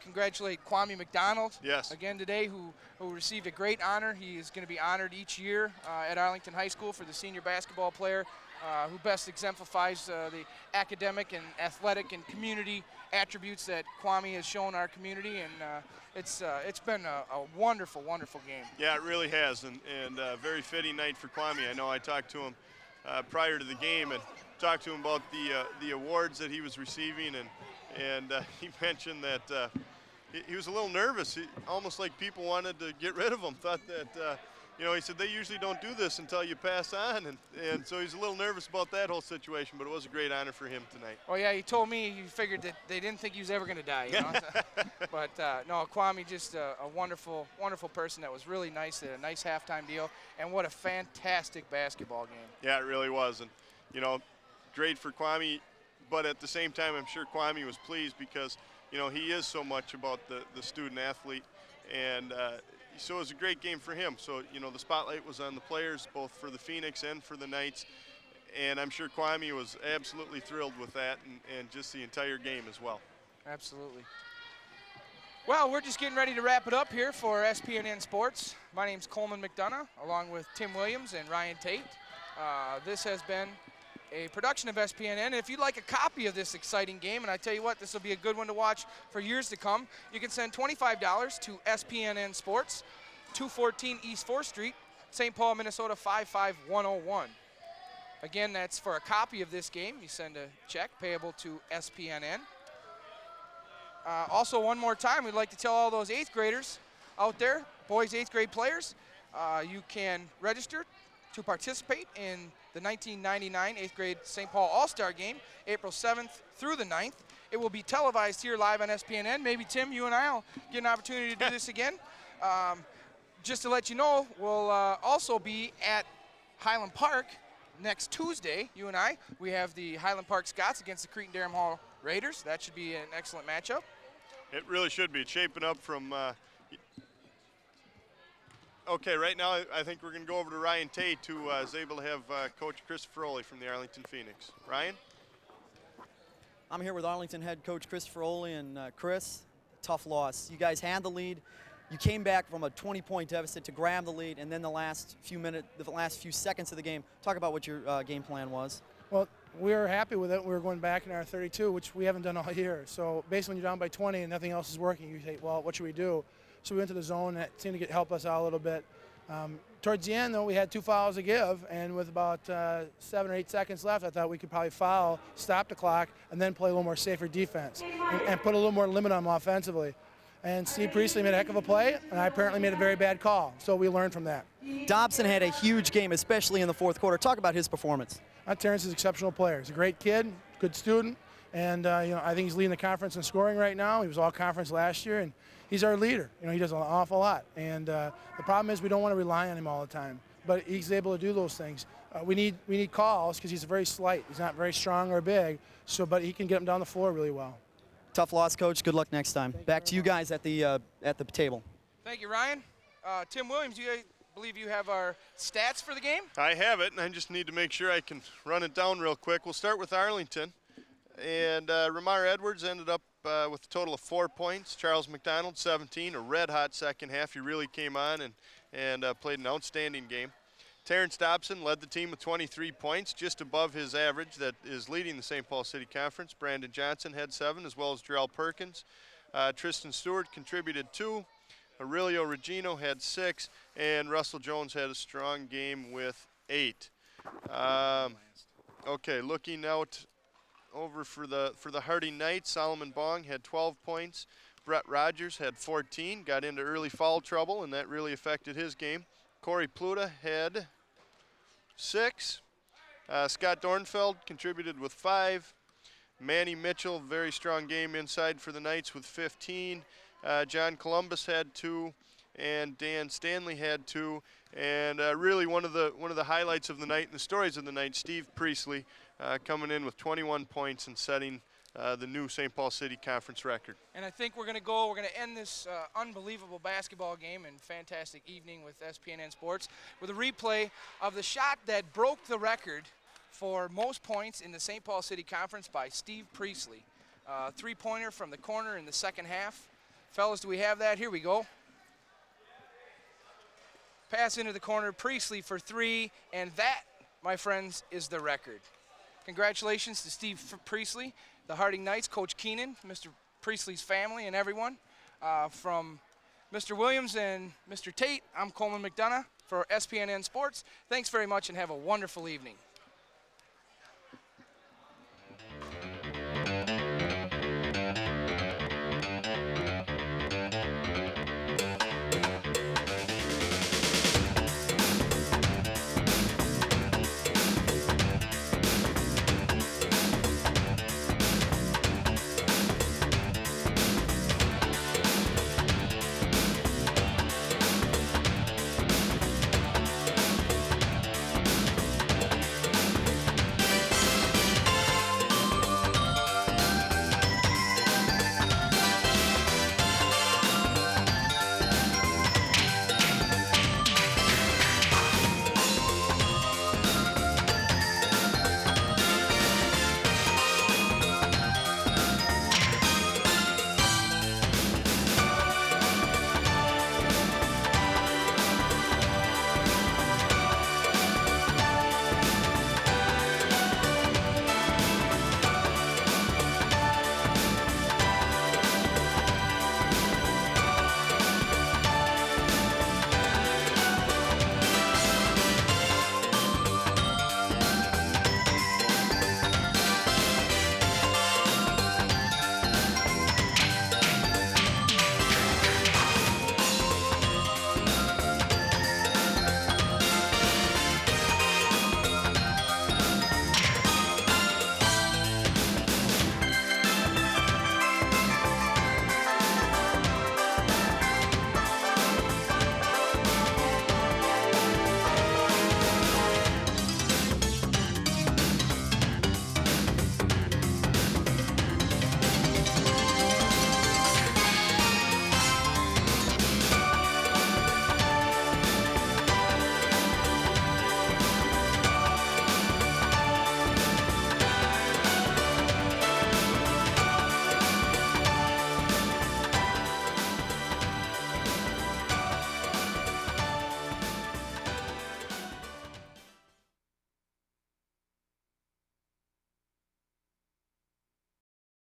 Congratulate Kwame McDonough, yes, again today, who received a great honor. He is going to be honored each year at Arlington High School for the senior basketball player who best exemplifies the academic and athletic and community attributes that Kwame has shown our community, and it's been a wonderful, wonderful game. Yeah, it really has, and a very fitting night for Kwame. I know I talked to him prior to the game and talked to him about the awards that he was receiving, and he mentioned that he was a little nervous, almost like people wanted to get rid of him, thought that you know, he said they usually don't do this until you pass on, and so he's a little nervous about that whole situation, but it was a great honor for him tonight. Oh yeah, he told me he figured that they didn't think he was ever going to die, you know. But no, Kwame, just a wonderful, wonderful person that was really nice, a nice halftime deal, and what a fantastic basketball game. Yeah, it really was, and you know, great for Kwame, but at the same time, I'm sure Kwame was pleased because, you know, he is so much about the student athlete, and so it was a great game for him. So, you know, the spotlight was on the players, both for the Phoenix and for the Knights. And I'm sure Kwame was absolutely thrilled with that and just the entire game as well. Absolutely. Well, we're just getting ready to wrap it up here for SPNN Sports. My name's Coleman McDonough, along with Tim Williams and Ryan Tate. This has been a production of SPNN. And if you'd like a copy of this exciting game, and I tell you what, this will be a good one to watch for years to come, you can send $25 to SPNN Sports, 214 East 4th Street, St. Paul, Minnesota 55101. Again, that's for a copy of this game. You send a check payable to SPNN. Also, one more time, we'd like to tell all those 8th graders out there, boys 8th grade players, you can register to participate in the 1999 8th grade St. Paul All-Star Game, April 7th through the 9th. It will be televised here live on SPNN. Maybe, Tim, you and I will get an opportunity to do this again. Just to let you know, we'll also be at Highland Park next Tuesday, you and I. We have the Highland Park Scots against the Cretin-Derham Hall Raiders. That should be an excellent matchup. It really should be. It's shaping up from okay, right now I think we're going to go over to Ryan Tate, who is able to have Coach Christopher Oley from the Arlington Phoenix. Ryan? I'm here with Arlington head coach Christopher Oley, and Chris, tough loss. You guys had the lead. You came back from a 20-point deficit to grab the lead, and then the last few seconds of the game. Talk about what your game plan was. Well, we were happy with it. We were going back in our 32, which we haven't done all year. So basically when you're down by 20 and nothing else is working, you say, well, what should we do? So we went to the zone. That seemed to help us out a little bit. Towards the end, though, we had 2 fouls to give, and with about 7 or 8 seconds left, I thought we could probably foul, stop the clock, and then play a little more safer defense and put a little more limit on them offensively. And Steve Priestley made a heck of a play, and I apparently made a very bad call. So we learned from that. Dobson had a huge game, especially in the fourth quarter. Talk about his performance. Terrence is an exceptional player. He's a great kid, good student, and I think he's leading the conference in scoring right now. He was all conference last year, and he's our leader. He does an awful lot. And the problem is we don't want to rely on him all the time, but he's able to do those things. We need calls because he's very slight. He's not very strong or big, but he can get him down the floor really well. Tough loss, Coach. Good luck next time. Back to you guys at the table. Thank you, Ryan. Tim Williams, I believe you have our stats for the game? I have it, and I just need to make sure I can run it down real quick. We'll start with Arlington. And Ramar Edwards ended up with a total of 4 points. Charles McDonough, 17, a red-hot second half. He really came on and played an outstanding game. Terrence Dobson led the team with 23 points, just above his average that is leading the St. Paul City Conference. Brandon Johnson had 7, as well as Jarrell Perkins. Tristan Stewart contributed 2. Aurelio Regino had 6, and Russell Jones had a strong game with 8. Okay, looking out over for the Harding Knights, Solomon Bong had 12 points. Brett Rogers had 14, got into early foul trouble, and that really affected his game. Corey Pluta had 6. Scott Dornfeld contributed with 5. Manny Mitchell, very strong game inside for the Knights with 15. John Columbus had 2, and Dan Stanley had 2. And really one of the highlights of the night and the stories of the night, Steve Priestley coming in with 21 points and setting the new St. Paul City Conference record. And I think we're going to end this unbelievable basketball game and fantastic evening with SPNN Sports with a replay of the shot that broke the record for most points in the St. Paul City Conference by Steve Priestley. Three-pointer from the corner in the second half. Fellas, do we have that? Here we go. Pass into the corner, Priestley for 3, and that, my friends, is the record. Congratulations to Steve Priestley, the Harding Knights, Coach Keenan, Mr. Priestley's family, and everyone. From Mr. Williams and Mr. Tate, I'm Coleman McDonough for SPNN Sports. Thanks very much and have a wonderful evening.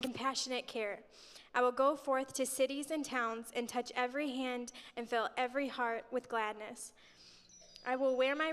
compassionate care. I will go forth to cities and towns and touch every hand and fill every heart with gladness. I will wear my